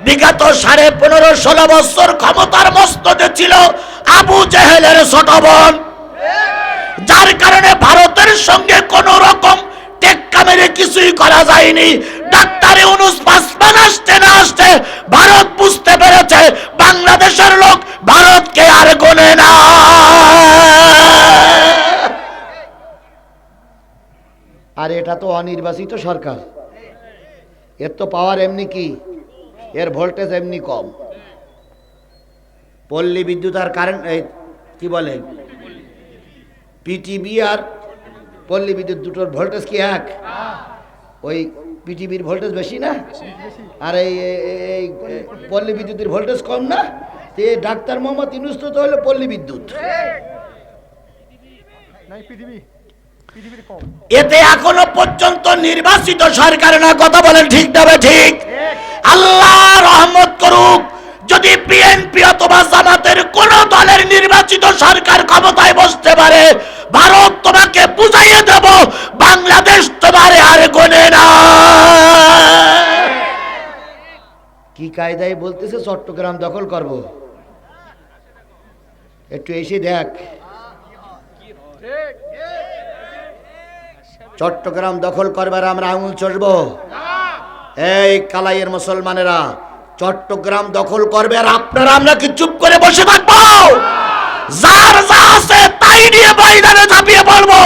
বিগত 15.5-16 বছর ক্ষমতার মস্তদে ছিল আবু জেহেলের ছোট বোন, যার কারণে ভারতের সঙ্গে কোন রকম টেক্কা মেরে কিছুই করা যায়নি। ডাক্তার ইউনূস 5 মাস আসতে না আসতে ভারত বুঝতে পেরেছে বাংলাদেশের লোক ভারতকে আর গোনে না। আর এটা তো অনির্বাচিত সরকার, এর তো পাওয়ার এমনি কি, এর ভোল্টেজ এমনি কম। পল্লী বিদ্যুৎ আর কারেন্ট কি বলে পিটিবি আর পল্লী বিদ্যুৎ দুটোর ভোল্টেজ কি এক? ওই পিটিবির ভোল্টেজ বেশি না, আর এই পল্লী বিদ্যুতের ভোল্টেজ কম না। ডাক্তার মোহাম্মদ ইউনূস তো হলো পল্লী বিদ্যুৎ, এতে এখনো পর্যন্ত নির্বাচিত সরকার না। কথা বলেন ঠিক না ঠিক? আল্লাহ রহমত করুক, যদি বিএনপি অথবা জামাতের কোন দলের নির্বাচিত সরকার ক্ষমতায় বসতে পারে, ভারত তোমাকে বুঝাইয়ে দেব বাংলাদেশ তোমারে আর গোনে না। কি কায়দায় বলতেছে চট্টগ্রাম দখল করব, একটু এসে দেখ। চট্টগ্রাম দখল করবার আমরা আঙুল চড়বো? এই কালাইয়ের মুসলমানেরা, চট্টগ্রাম দখল করবে আর আপনারা আমরা কি চুপ করে বসে থাকবো? যার যা আছে তাই নিয়ে ময়দানে ঝাঁপিয়ে পড়বো।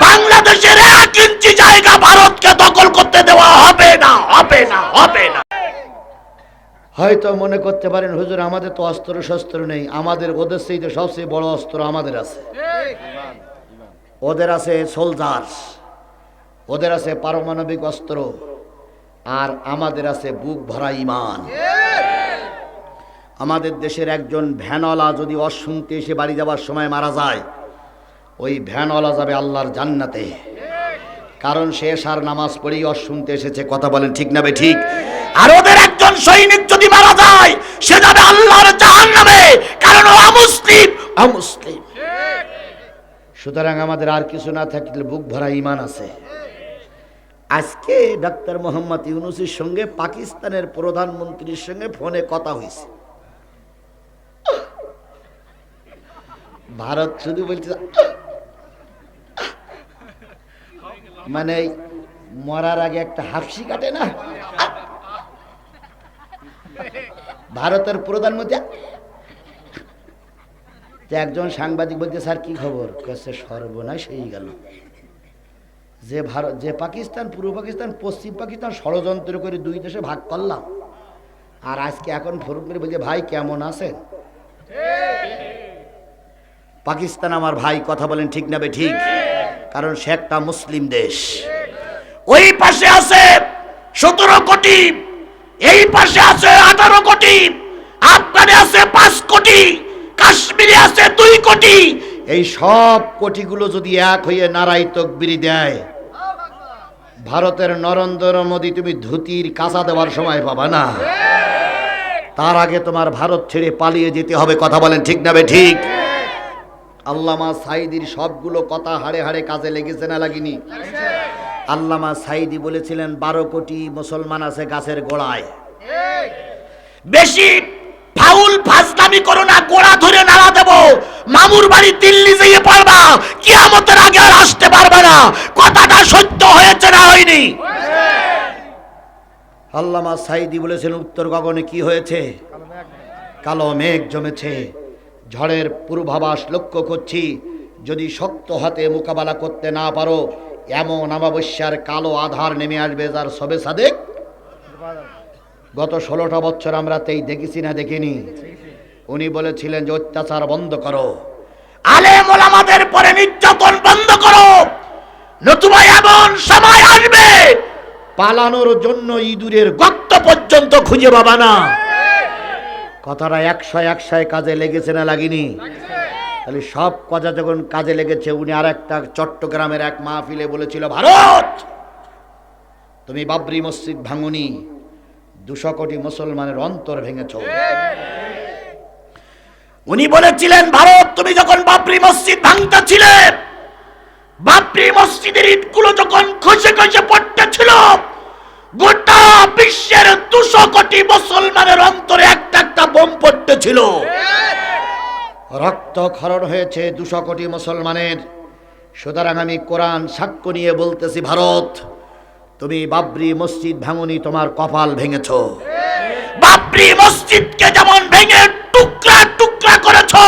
বাংলাদেশের 1 ইঞ্চি জায়গা ভারতকে দখল করতে দেওয়া হবে না, হবে না, হবে না। হয়তো মনে করতে পারেন হুজুর আমাদের তো অস্ত্র শস্ত্র নেই। আমাদের ওদের চেয়ে সবচেয়ে বড় অস্ত্র আমাদের আছে। ওদের আছে সোলজার, ওদের আছে পারমাণবিক অস্ত্র, আর আমাদের আছে বুক ভরা ঈমান। আমাদের দেশের একজন ভ্যানওয়ালা যদি অশুনতে এসে বাড়ি যাওয়ার সময় মারা যায়, ওই ভ্যানওয়ালা যাবে আল্লাহর জান্নাতে, কারণ সে এশার নামাজ পড়েই অশুনতে এসেছে। কথা বলেন ঠিক না ঠিক? আর ওদের একজন সৈনিক যদি মারা যায়, সে যাবে আল্লাহর জাহান্নামে, কারণ ও অমুসলিম, অমুসলিম। সুতরাং আমাদের আর কিছু না থাকলে বুক ভরা ঈমান আছে। আজকে ডাক্তার মোহাম্মদ ইউনূসের সঙ্গে পাকিস্তানের প্রধানমন্ত্রীর সঙ্গে ফোনে কথা হয়েছে। ভারত শুধু বলছে, মানে মরার আগে একটা হাফসি কাটে না, ভারতের প্রধানমন্ত্রী। একজন সাংবাদিক বলতে, স্যার কি খবর? কাছে সর্বনাশ হয়ে গেল। যে ভারত, যে পাকিস্তান, পূর্ব পাকিস্তান, পশ্চিম পাকিস্তান ষড়যন্ত্র করে 2 দেশে ভাগ করলাম, আর আজকে এখন ফোন করে বলছে ভাই কেমন আছেন? পাকিস্তান আমার ভাই। কথা বলেন ঠিক না ঠিক? কারণ সে একটা মুসলিম দেশ। ওই পাশে আছে 17 কোটি, এই পাশে আছে 18 কোটি, আফগানে আছে 5 কোটি, কাশ্মীরে আছে 2 কোটি। এই সব কোটিগুলো যদি এক হয়ে নারাই তাকবীর দেয়, ভারতের নরেন্দ্র মোদী তুমি ধুতির কাঁচা দেওয়ার সময় পাবা না। তার আগে তোমার ভারত ছেড়ে পালিয়ে যেতে হবে। কথা বলেন ঠিক না ঠিক? আল্লামা সাঈদীর সবগুলো কথা হাড়ে হাড়ে কাজে লেগেছে না লাগেনি? আল্লামা সাঈদী বলেছিলেন 12 কোটি মুসলমান আছে গাছের গোড়ায়। বেশি ফাউল ফাজলামি করো না, গোড়া ধরে নাড়া দেব। মামুর বাড়ি দিল্লি যেয়ে পড়বা, কিয়ামতের আগে আর আসতে পারবে না। কথাটা সত্য হয়েছে না হয়নি? আল্লামা সাঈদী বলেছেন উত্তর গগনে কি হয়েছে? কালো মেঘ জমেছে, ঝড়ের পূর্বাভাস লক্ষ্য করছি। যদি শক্ত হাতে মোকাবেলা করতে না পারো, এমন অমাবস্যার কালো আধার নেমে আসবে যার সবে সাদেক। গত 16টা বছর আমরা তেই দেখেছি না দেখিনি? উনি বলেছিলেন যে অত্যাচার বন্ধ করো, আলেম ওলামাদের পরে নির্যাতন বন্ধ করো, নতুবা এমন সময় আসবে পালানোর জন্য ইঁদুরের গর্ত পর্যন্ত খুঁজে পাবা না। কথাটা 100 কাজে লেগেছে না লাগেনি? তাহলে সব কথা যখন কাজে লেগেছে, উনি আর একটা চট্টগ্রামের এক মাহফিলে বলেছিল, ভারত তুমি বাবরি মসজিদ ভাঙুনি, 200 কোটি মুসলমানের অন্তর ভেঙেছ। উনি বলেছিলেন ভারত তুমি যখন বাবরি মসজিদ ভাঙতেছিলে, বাবরি মসজিদের ইটগুলো যখন খসে খসে পড়তেছিল, গোটা বিশ্বের 200 কোটি মুসলমানের অন্তরে একটা একটা বোম পড়তেছিল। রক্তক্ষরণ হয়েছে 200 কোটি মুসলমানের। সুতরাং আমি কোরআন সাক্ষ্য নিয়ে বলতেছি, ভারত তুমি বাবরি মসজিদ ভাঙনি, তোমার কপাল ভেঙেছ। বাবরি মসজিদকে যেমন ভেঙে টুকরা টুকরা করেছো,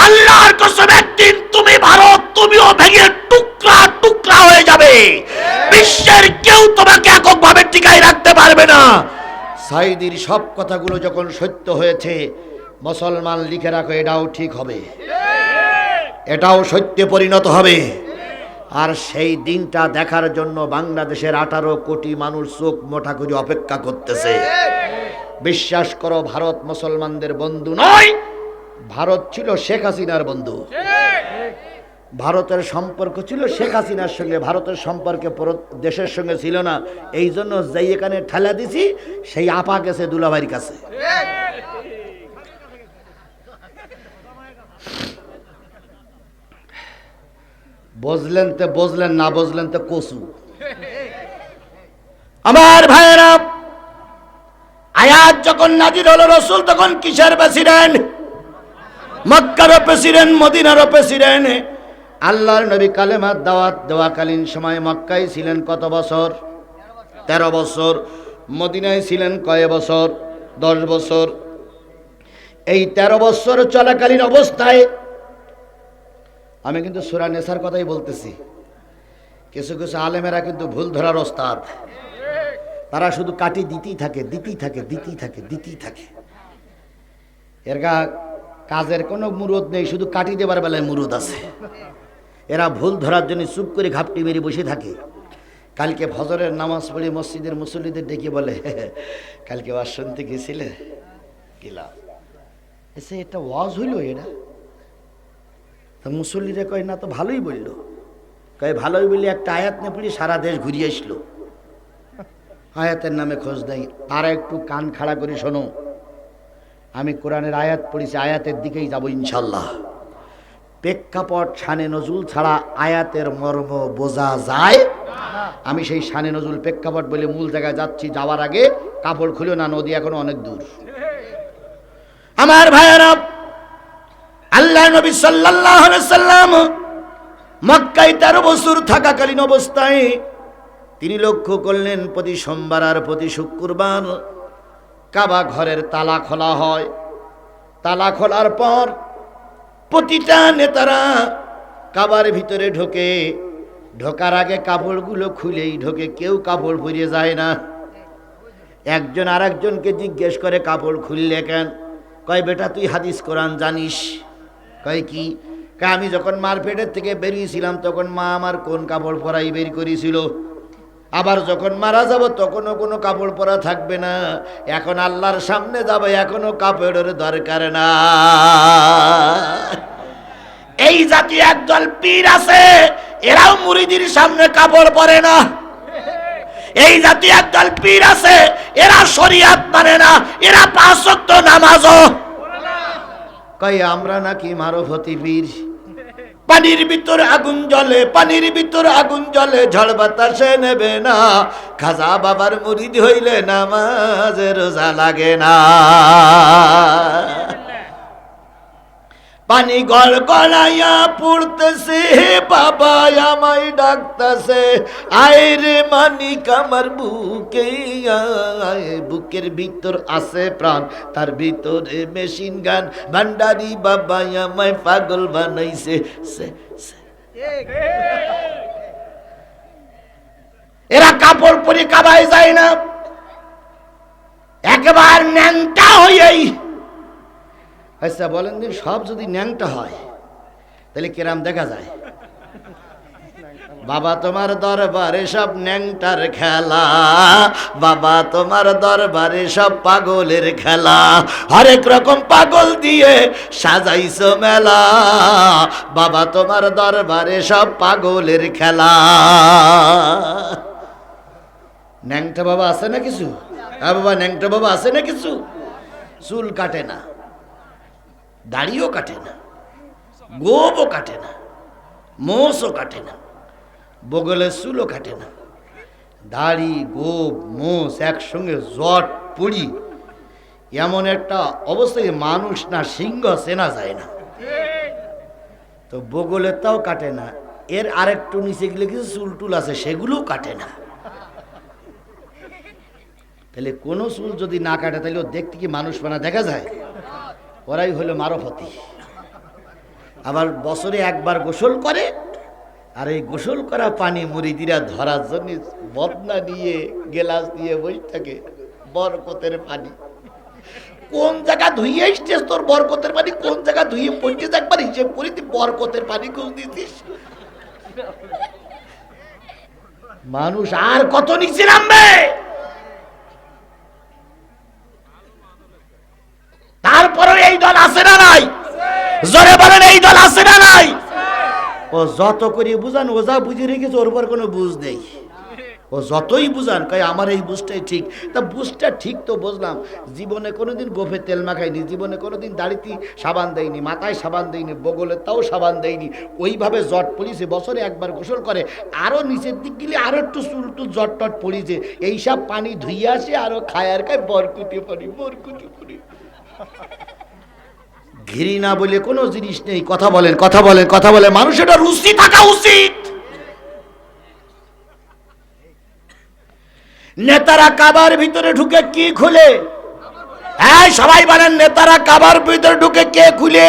আল্লাহর কসম একদিন তুমি ভারত, তুমিও ভেঙে টুকরা টুকরা হয়ে যাবে। বিশ্বের কেউ তোমাকে এককভাবে টিকায় রাখতে পারবে না। সাইদির সব কথাগুলো যখন সত্য হয়েছে, মুসলমান লিখে রাখো, এটাও ঠিক হবে, এটাও সত্যে পরিণত হবে। আর সেই দিনটা দেখার জন্য বাংলাদেশের 18 কোটি মানুষ চোখ মোটা করে অপেক্ষা করতেছে। বিশ্বাস করো, ভারত মুসলমানদের বন্ধু নয়, ভারত ছিল শেখ হাসিনার বন্ধু। ভারতের সম্পর্ক ছিল শেখ হাসিনার সঙ্গে, ভারতের সম্পর্কে দেশের সঙ্গে ছিল না। এই জন্য যেই এখানে ঠেলা দিছি, সেই আপা গেছে দুলাভাইয়ের কাছে। বুঝলেন তো বুঝলেন, না বুঝলেন তো কচু। আমার ভাইয়েরা, আয়াত যখন নাজির হলো, রাসূল তখন কিসের প্রেসিডেন্ট? মক্কারও প্রেসিডেন্ট, মদিনারও প্রেসিডেন্ট। আল্লাহর নবী কালেমার দাওয়াত দেওয়াকালীন সময় মক্কায় ছিলেন কত বছর? 13 বছর। মদিনায় ছিলেন কয় বছর? 10 বছর। এই 13 বছর চলাকালীন অবস্থায়, আমি কিন্তু সূরা নেসার কথাই বলতেছি, কিছু কিছু আলেমেরা কিন্তু ভুল ধরার ওস্তাদ। তারা শুধু কাটি দিতেই থাকে, দিতেই থাকে, দিতেই থাকে, দিতেই থাকে। এর কাজের কোনো মুরুদ নেই, শুধু কাটি দেবার বেলায় মুরুদ আছে। এরা ভুল ধরার জন্য চুপ করে ঘাপটি মেরে বসে থাকে। কালকে ফজরের নামাজ পড়ে মসজিদের মুসল্লিদের ডেকে বলে, কালকে ওয়াজ শুনতে গেছিলে? গেলাম। এসে এটা ওয়াজ হইল? এটা তা মুসল্লিরা কয়, না তো ভালোই বললো। কয় ভালোই বললে একটা আয়াত না পড়ি সারা দেশ ঘুরিয়ে আসলো। আয়াতের নামে খোঁজ দেয়। আর একটু কান খাড়া করে শোনো, আমি কোরআনের আয়াত পড়েছি, আয়াতের দিকেই যাব ইনশাল্লাহ। প্রেক্ষাপট শানে নজরুল ছাড়া আয়াতের মর্ম বোঝা যায়? আমি সেই শানে নজরুল প্রেক্ষাপট বলে মূল জায়গায় যাচ্ছি। যাওয়ার আগে কাপড় খুলে না, নদী এখন অনেক দূর। আমার ভাইয়েরা, আল্লাহ নবী সাল্লাল্লাহু আলাইহি সাল্লাম মক্কায় 13 বছর থাকাকালীন অবস্থায় তিনি লক্ষ্য করলেন, প্রতি সোমবার আর প্রতি শুক্রবার কাবা ঘরের তালা খোলা হয়। তালা খোলার পর প্রতিটা নেতারা কাবার ভিতরে ঢোকে। ঢোকার আগে কাপড়গুলো খুলেই ঢোকে, কেউ কাপড় পরে যায় না। একজন আর একজনকে জিজ্ঞেস করে, কাপড় খুললে কেন? কয়, বেটা তুই হাদিস কোরআন জানিস? কয় কি? কয়, আমি যখন মার পেটের থেকে বেরিয়েছিলাম তখন মা আমার কোন কাপড় পরাই বের করেছিল। আবার যখন মারা যাব তখনও কোনো কাপড় পরা থাকবে না। এখন আল্লাহর সামনে যাবে, এখনো কাপড়ের দরকার না। এই জাতীয় একদল পীর আছে, এরাও মুরিদির সামনে কাপড় পরে না। এই জাতীয় একদল পীর আছে, এরা শরীয়ত মানে না, এরা 5 ওয়াক্ত নামাজও কয় আমরা নাকি মারফতি পীর। পানির ভিতর আগুন জ্বলে, পানির ভিতর আগুন জ্বলে, ঝড় বাতাসে নেবে না। খাজা বাবার মুরিদ হইলে নামাজে রোজা লাগে না। পানি গল গলাইয়া পড়তেছে, বাবা আমায় ডাকতেছে, আয় রে মানিক আমার বুকে আয়। বুকের ভিতর আছে প্রাণ, তার ভিতরে মেশিন গান, ভান্ডারি বাবা আমায় পাগল বানাইছে। এরা কাপড় পরে কাবায় যায় না, একবার ন্যাংটা হইয়াই। আচ্ছা বলেন দিন, সব যদি ন্যাংটা হয় তাহলে কেরাম দেখা যায়? বাবা তোমার দরবারে সব ন্যাংটার খেলা, বাবা তোমার দরবারে সব পাগলের খেলা। হরেক রকম পাগল দিয়ে সাজাইছো মেলা, বাবা তোমার দরবারে সব পাগলের খেলা। ন্যাংটা বাবা আছে না কিছু? হ্যাঁ বাবা, ন্যাংটা বাবা আছে না কিছু? চুল কাটে না, দাড়িও কাটে না, গোবও কাটে না, মোষও কাটে না, বগলের চুলও কাটে না, দাড়ি গোপ মোষ একসঙ্গে জট পুড়ি, এমন একটা অবস্থায় মানুষ না সিংহ চেনা যায় না। তো বগলের তাও কাটে না, এর আরেকটু নিচে গেলে কিছু চুল টুল আছে সেগুলোও কাটে না। তাহলে কোনো চুল যদি না কাটে তাহলে ও দেখতে কি মানুষ বানা দেখা যায়? ওরাই হলো মারফতি। আবার বছরে একবার গোসল করে, আর এই গোসল করা পানি মুরিদিরা ধরার জন্য বদনা নিয়ে গেলাস দিয়ে বসে থাকে। বরকতের পানি কোন জায়গা ধুইয়ে এসছিস? তোর বরকতের পানি কোন জায়গা ধুইয়ে পড়ছিস একবার হিসেব করি, তুই বরকতের পানি খুঁজ দিতিস। মানুষ আর কত নিচে নামবে? তারপরে এই দল আছে না নাই? জোরে বলেন, এই দল আছে না নাই? ও যত করে বুঝান, ও যা বুঝে রেখেছে ওর উপর কোনো বুঝ নেই। ও যতই বুঝান কয় আমার এই বুঝটাই ঠিক। তা বুঝটা ঠিক তো বুঝলাম, জীবনে কোনোদিন গোফে তেল মাখাইনি, জীবনে কোনোদিন দাড়িতে সাবান দেয়নি, মাথায় সাবান দেয়নি, বগলে তাও সাবান দেয়নি, ওইভাবে জট পড়িছে, বছরে একবার গোসল করে, আরও নিচের দিক গেলে আরও একটু চুল টুল জট টট পড়িছে, এইসব পানি ধুইয়ে আসে আরও খায় আর খায় বরকুটি পড়ি, বরকুটি পড়ি। ঘৃণা বলে কোনো জিনিস নেই। কথা বলেন, কথা বলেন, কথা বলেন, মানুষের একটা রুচি থাকা উচিত। নেতারা কাবার ভিতরে ঢুকে কি খুলে? হ্যাঁ সবাই বলেন, নেতারা কাবার ভিতরে ঢুকে কে খুলে?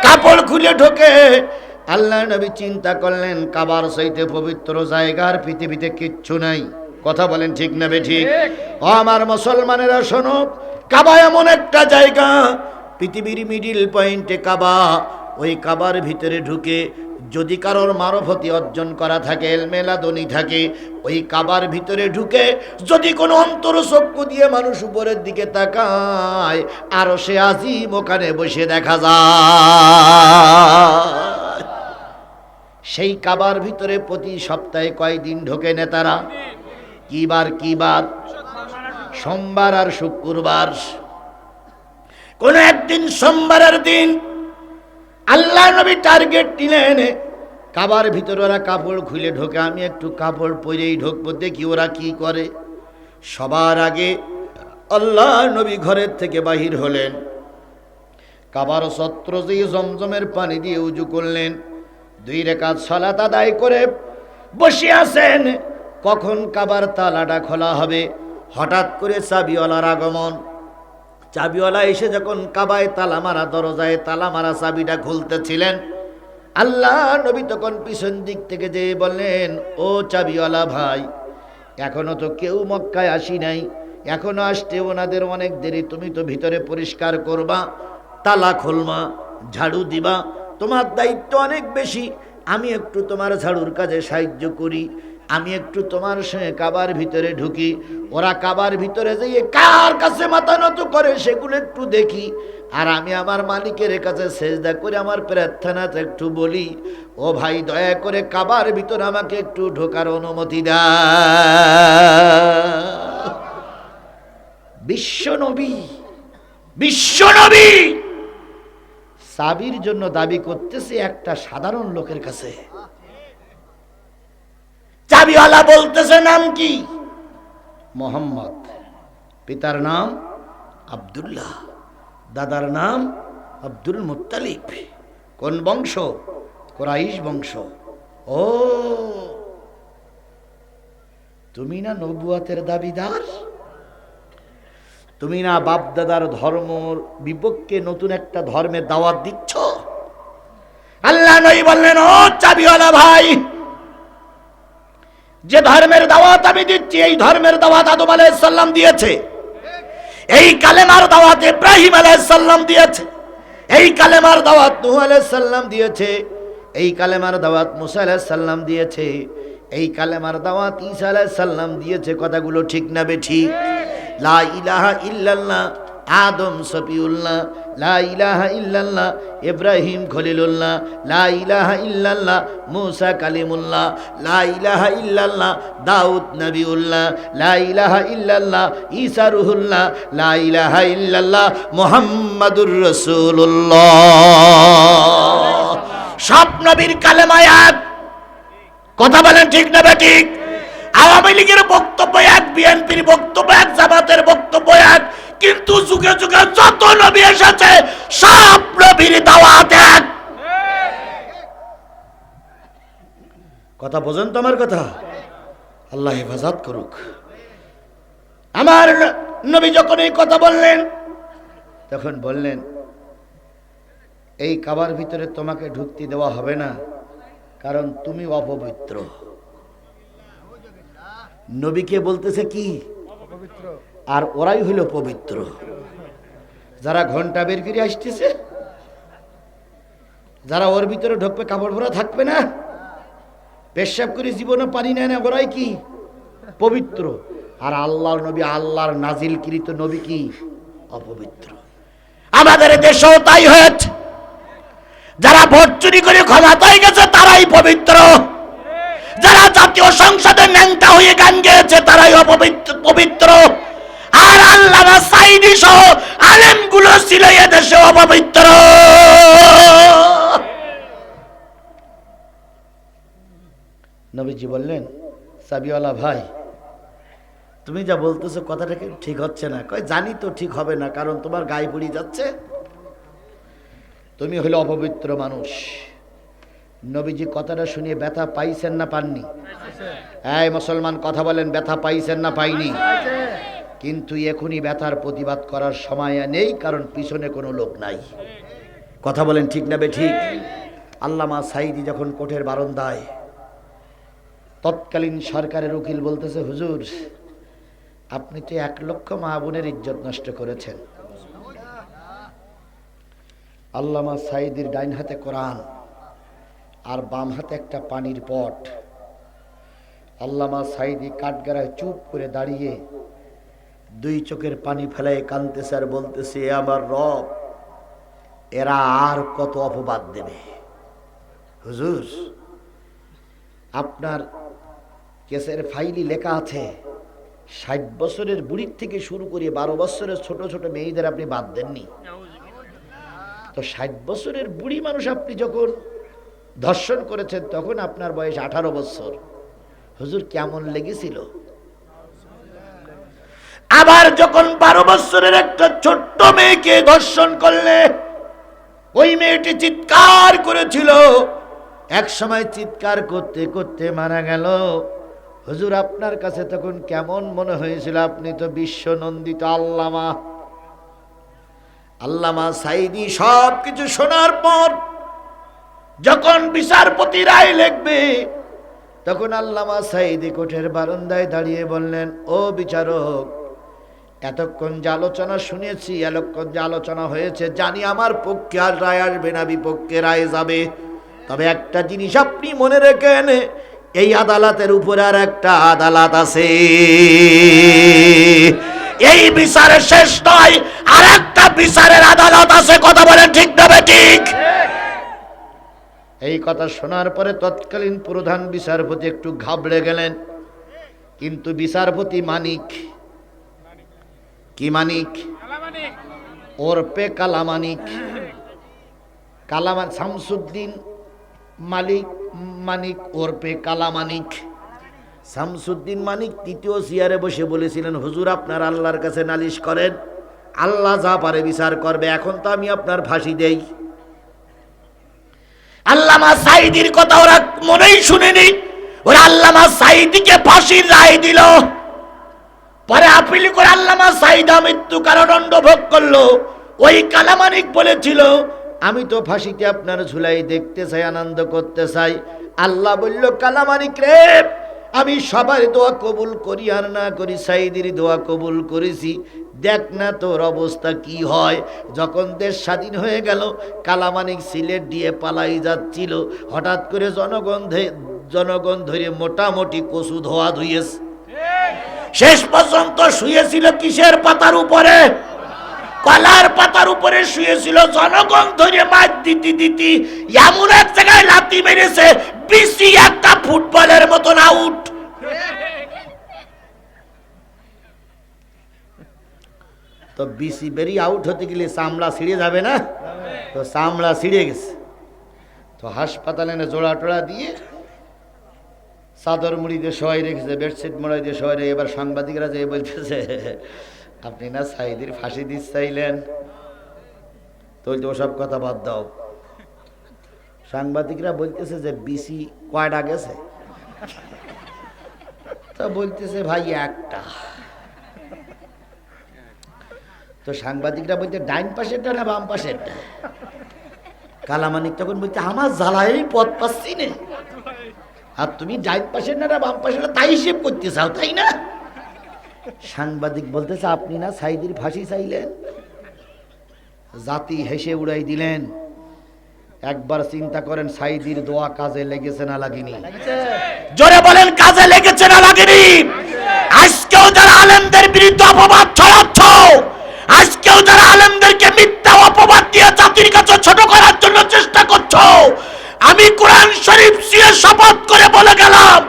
কাপড় খুলে ঢোকে। আল্লাহ নবী চিন্তা করলেন কাবার চাইতে পবিত্র জায়গার পৃথিবীতে কিচ্ছু নাই। কথা বলেন ঠিক না বেঠিক? ও আমার মুসলমানেরা শোনো, কাবা এমন একটা জায়গা, পৃথিবীর মিডিল পয়েন্টে কাবা। ওই কাবার ভিতরে ঢুকে যদি কারোর মারফতি অর্জন করা থাকে, এলমেলাদনি থাকে, ওই কাবার ভিতরে ঢুকে যদি কোনো অন্তরচক্ষু দিয়ে মানুষ উপরের দিকে তাকায়, আরো সে আজিম ওখানে বসে দেখা যায়। সেই কাবার ভিতরে প্রতি সপ্তাহে কয়দিন ঢোকে নেতারা? কি বার? কি বার? সোমবার আর শুক্রবার। কোন একদিন সোমবারের দিন আল্লাহ নবী টার্গেট নিলেন, কাবার ভিতরে ওরা কাপড় খুলে ঢোকে, আমি একটু কাপড় পরেই ঢুকবো, দেখি ওরা কি করে। সবার আগে আল্লাহ নবী ঘরের থেকে বাহির হলেন, কাবার ছত্র দিয়ে জমজমের পানি দিয়ে উজু করলেন, 2 রাকাত সালাত আদায় করে বসে আছেন। কখন কাবার তালাটা খোলা হবে? হঠাৎ করে চাবিওয়ালার আগমন। চাবিওয়ালা এসে যখন কাবায় তালা মারা, দরজায় তালা মারা চাবিটা খুলতেছিলেন, আল্লাহ নবী তখন পিছন দিক থেকে যেয়ে বললেন, ও চাবিওয়ালা ভাই, এখনো তো কেউ মক্কায় আসি নাই, এখনো আসতে ওনাদের অনেক দেরি, তুমি তো ভিতরে পরিষ্কার করবা, তালা খুলবা, ঝাড়ু দিবা, তোমার দায়িত্ব অনেক বেশি। আমি একটু তোমার ঝাড়ুর কাজে সাহায্য করি, আমি একটু তোমার সঙ্গে কাবার ভিতরে ঢুকি। ওরা কাবার ভিতরে যেয়ে কার কাছে মাথা নত করে সেগুলো একটু দেখি, আর আমি আমার মালিকের কাছে সেজদা করে আমার প্রার্থনাটা একটু বলি। ও ভাই, দয়া করে কাবার ভিতরে আমাকে একটু ঢোকার অনুমতি দাও। বিশ্বনবী, বিশ্বনবী চাবির জন্য দাবি করতেছে একটা সাধারণ লোকের কাছে। চাবিওয়ালা বলতেছে নাম কি? মোহাম্মদ। পিতার নাম আব্দুল্লাহ, দাদার নাম আব্দুল মুত্তালিব। কোন বংশ? কুরাইশ বংশ। ও, তুমি না নবুয়াতের দাবিদার? তুমি না বাপ দাদার ধর্মর বিপক্ষে নতুন একটা ধর্মের দাওয়াত দিচ্ছ? আল্লাহ নবী বললেন, ও চাবিওয়ালা ভাই, যে ধর্মের দাওয়াত আমি দিচ্ছি, এই ধর্মের দাওয়াত আদম আলাইহিস সালাম দিয়েছে, এই কালেমার দাওয়াত ইব্রাহিম আলাইহিস সালাম দিয়েছে, এই কালেমার দাওয়াত নূহ আলাইহিস সালাম দিয়েছে, এই কালেমার দাওয়াত মুসা আলাইহিস সালাম দিয়েছে, এই কালেমার দাওয়াত ঈসা আলাইহিস সালাম দিয়েছে। কথাগুলো ঠিক না বেঠিক? লা ইলাহা ইল্লাল্লাহ আদম সফিউল্লাহ, লা ইলাহা ইল্লাল্লাহ ইব্রাহিম খলিলুল্লাহ, লা ইলাহা ইল্লাল্লাহ মুসা কালিমুল্লাহ, লা ইলাহা ইল্লাল্লাহ দাউদ নবিউল্লাহ, লা ইলাহা ইল্লাল্লাহ ঈসা রুহুল্লাহ, লা ইলাহা ইল্লাল্লাহ মুহাম্মাদুর রাসূলুল্লাহ। সব নবীর কালেমা এক। কথা বলেন ঠিক না বেঠিক? আওয়ামী লীগের বক্তব্য এক, বিএনপির বক্তব্য এক, জামাতের বক্তব্য এক, কিন্তু যুগে যুগে যত নবী এসেছে সব নবীর দাওয়াত এক। কথা বোঝেন তো আমার কথা? আল্লাহ হেফাজত করুক। আমার নবী যখন এই কথা বললেন তখন বললেন, এই কাবার ভিতরে তোমাকে ঢুকতে দেওয়া হবে না, কারণ তুমি অপবিত্র। নবীকে বলতেছে কি? আর ওরাই হইল পবিত্র। যারা ঘন্টা বের করে আসতেছে, যারা ওর ভিতরে ঢুকবে কাপড় ভরা থাকবে না, পেশাব করে জীবনে পানি নেয় না, ওরাই কি? পবিত্র। আর আল্লাহর নবী, আল্লাহর নাজিলকৃত নবী কি? অপবিত্র। আমাদের দেশেও তাই হয়েছে। যারা ভোট চুরি করে ক্ষমতায় গেছে তারাই পবিত্র, যারা জাতীয় সংসদে ন্যাংটা হয়ে গান গেয়েছে তারাই পবিত্র। আর আল্লামা সাঈদী সহ আলেমগুলো ছিল এদেশে অপবিত্র। নবীজি বললেন, সাবিওয়ালা ভাই, তুমি যা বলতেছো কথাটা কি ঠিক হচ্ছে না? কয়, জানি তো ঠিক হবে না, কারণ তোমার গায়ে পড়ে যাচ্ছে, তুমি হলো অপবিত্র মানুষ। নবীজি কথাটা শুনিয়ে ব্যথা পাইছেন না পাননি? এই মুসলমান কথা বলেন, ব্যথা পাইছেন না পাইনি? কিন্তু এখনই ব্যথার প্রতিবাদ করার সময় নেই, কারণ পিছনে কোনো লোক নাই। কথা বলেন ঠিক না বেঠিক? আল্লামা সাঈদী যখন কোর্টের বারান্দায়, তৎকালীন সরকারের উকিল বলতেছে, হুজুর আপনি তো 1 লক্ষ মা বোনের ইজ্জত নষ্ট করেছেন। আল্লামা সাঈদীর ডাইন হাতে কোরআন আর বাম হাতে একটা পানির পট। আল্লামা সাঈদী কাঠগড়ায় চুপ করে দাঁড়িয়ে 2 চোখের পানি ফেলায় কাঁদতেছে আর বলতেছে, এ আমার রব, এরা আর কত অপবাদ দেবে। হুজুর আপনার কেসের ফাইলি লেখা আছে 60 বছরের বুড়ির থেকে শুরু করে 12 বছরের ছোট ছোট মেয়েদের আপনি বাদ দেননি। তো 60 বছরের বুড়ি মানুষ আপনি যখন ধর্ষণ করেছেন তখন আপনার বয়স 18 বছর। হুজুর কেমন লেগেছিল? আবার যখন 12 বছরের একটা ছোট্ট মেয়েকে ধর্ষণ করলে, ওই মেয়েটি চিৎকার করেছিল, এক সময় চিৎকার করতে করতে মারা গেল। হুজুর আপনার কাছে তখন কেমন মনে হয়েছিল? আপনি তো বিশ্বনন্দিত আল্লামা। আল্লামা সাঈদী সব কিছু শোনার পর যখন বিচারপতি রায় লিখবে, তখন আল্লামা সাঈদী কোর্টের বারান্দায় দাঁড়িয়ে বললেন, ও বিচারক, এতক্ষণ যে আলোচনা শুনেছি, এতক্ষণ যে আলোচনা হয়েছে, জানি আমার পক্ষে আর রায় আসবে না, বিপক্ষে রায় যাবে। তবে একটা জিনিস আপনি মনে রেখেন, এই আদালতের উপরে আর একটা আদালত আছে। এই বিচারে শেষ নয়, আর একটা বিচারের আদালত আছে। কথা বলেন ঠিক না ঠিক? এই কথা শোনার পরে তৎকালীন প্রধান বিচারপতি একটু ঘাবড়ে গেলেন। কিন্তু বিচারপতি মানিক, কি মানিক? ওরপে কালামানিক, কালামান শামসুদ্দিন মালিক মানিক ওরপে কালামানিক। শামসুদ্দিন মানিক তৃতীয় চেয়ারে বসে বলেছিলেন, হুজুর আপনার আল্লাহর কাছে নালিশ করেন, আল্লাহ যা পারে বিচার করবে, এখন তো আমি আপনার ফাঁসি দেই। আল্লামা সাঈদীর কথা ওরা মনেই শুনেনি, ওরা আল্লামা সাঈদীকে ফাঁসির রায় দিল। পরে আপিল করে আল্লামা সাঈদী মৃত্যু কারাদণ্ড ভোগ করলো। ওই কালামানিক বলেছিল, আমি তো ফাঁসিতে আপনার ঝুলাই দেখতে চাই, আনন্দ করতে চাই। আল্লাহ বলল, কালামানিক রে, আমি সবার দোয়া কবুল করি আর না করি, সাঈদীর দোয়া কবুল করেছি, দেখ না তোর অবস্থা কি হয়। যখন দেশ স্বাধীন হয়ে গেল, কালামানিক সিলেট দিয়ে পালাই যাচ্ছিল, হঠাৎ করে জনগণ ধরে মোটামুটি কচু ধোয়া ধুয়েছে। শেষ পর্যন্ত শুয়েছিল কিসের পাতার উপরে? কলার পাতার উপরে শুয়েছিল। জনগণ ধরে মাছ দিতে দিতে এমন এক জায়গায় লাথি মেরেছে, বিসি একটা ফুটবলের মতন আউট। তো বিসি বেরি আউট হতে গেলে চামড়া ছিঁড়ে যাবে না? তো চামড়া ছিঁড়ে গেছে। তো হাসপাতালে জোড়া টোড়া দিয়ে চাদর মুড়ি দিয়ে শোয়াই রেখেছে, বেডশিট মোড়াই দিয়ে শোয়াই রেখে, এবার সাংবাদিকরা যে বলতেছে আপনি না সাইদির ফাঁসি দিতে চাইলেন, তো ওসব কথা বাদ দাও। সাংবাদিকরা বলতেছে যে বিসি কয়টা গেছে, তা বলতেছে ভাই একটা। তো সাংবাদিকরা বলছে ডাইন পাশেরটা না বাম পাশেরটা? কালামানিক তখন বলছে আমার জ্বালাই পথ পাচ্ছি না, আর তুমি ডাইন পাশের না বাম পাশের তাই হিসেব করতে চাও, তাই না? সাংবাদিক বলতেছে আপনি না সাইদির ফাঁসি চাইলেন? জাতি হেসে উড়াই দিলেন। একবার চিন্তা করেন, সাইদির দোয়া কাজে লেগেছে না লাগেনি? জোরে বলেন কাজে লেগেছে না লাগেনি? আজকেও যারা আলেমদের বিরুদ্ধে অপবাদ ছড়াচ্ছ, আজকেও যারা আলেমদেরকে মিথ্যা অপবাদ দিয়ে জাতির কাছে ছোট করার জন্য চেষ্টা করছো, আমি কোরআন শরীফ দিয়ে শপথ করে বলে গেলাম,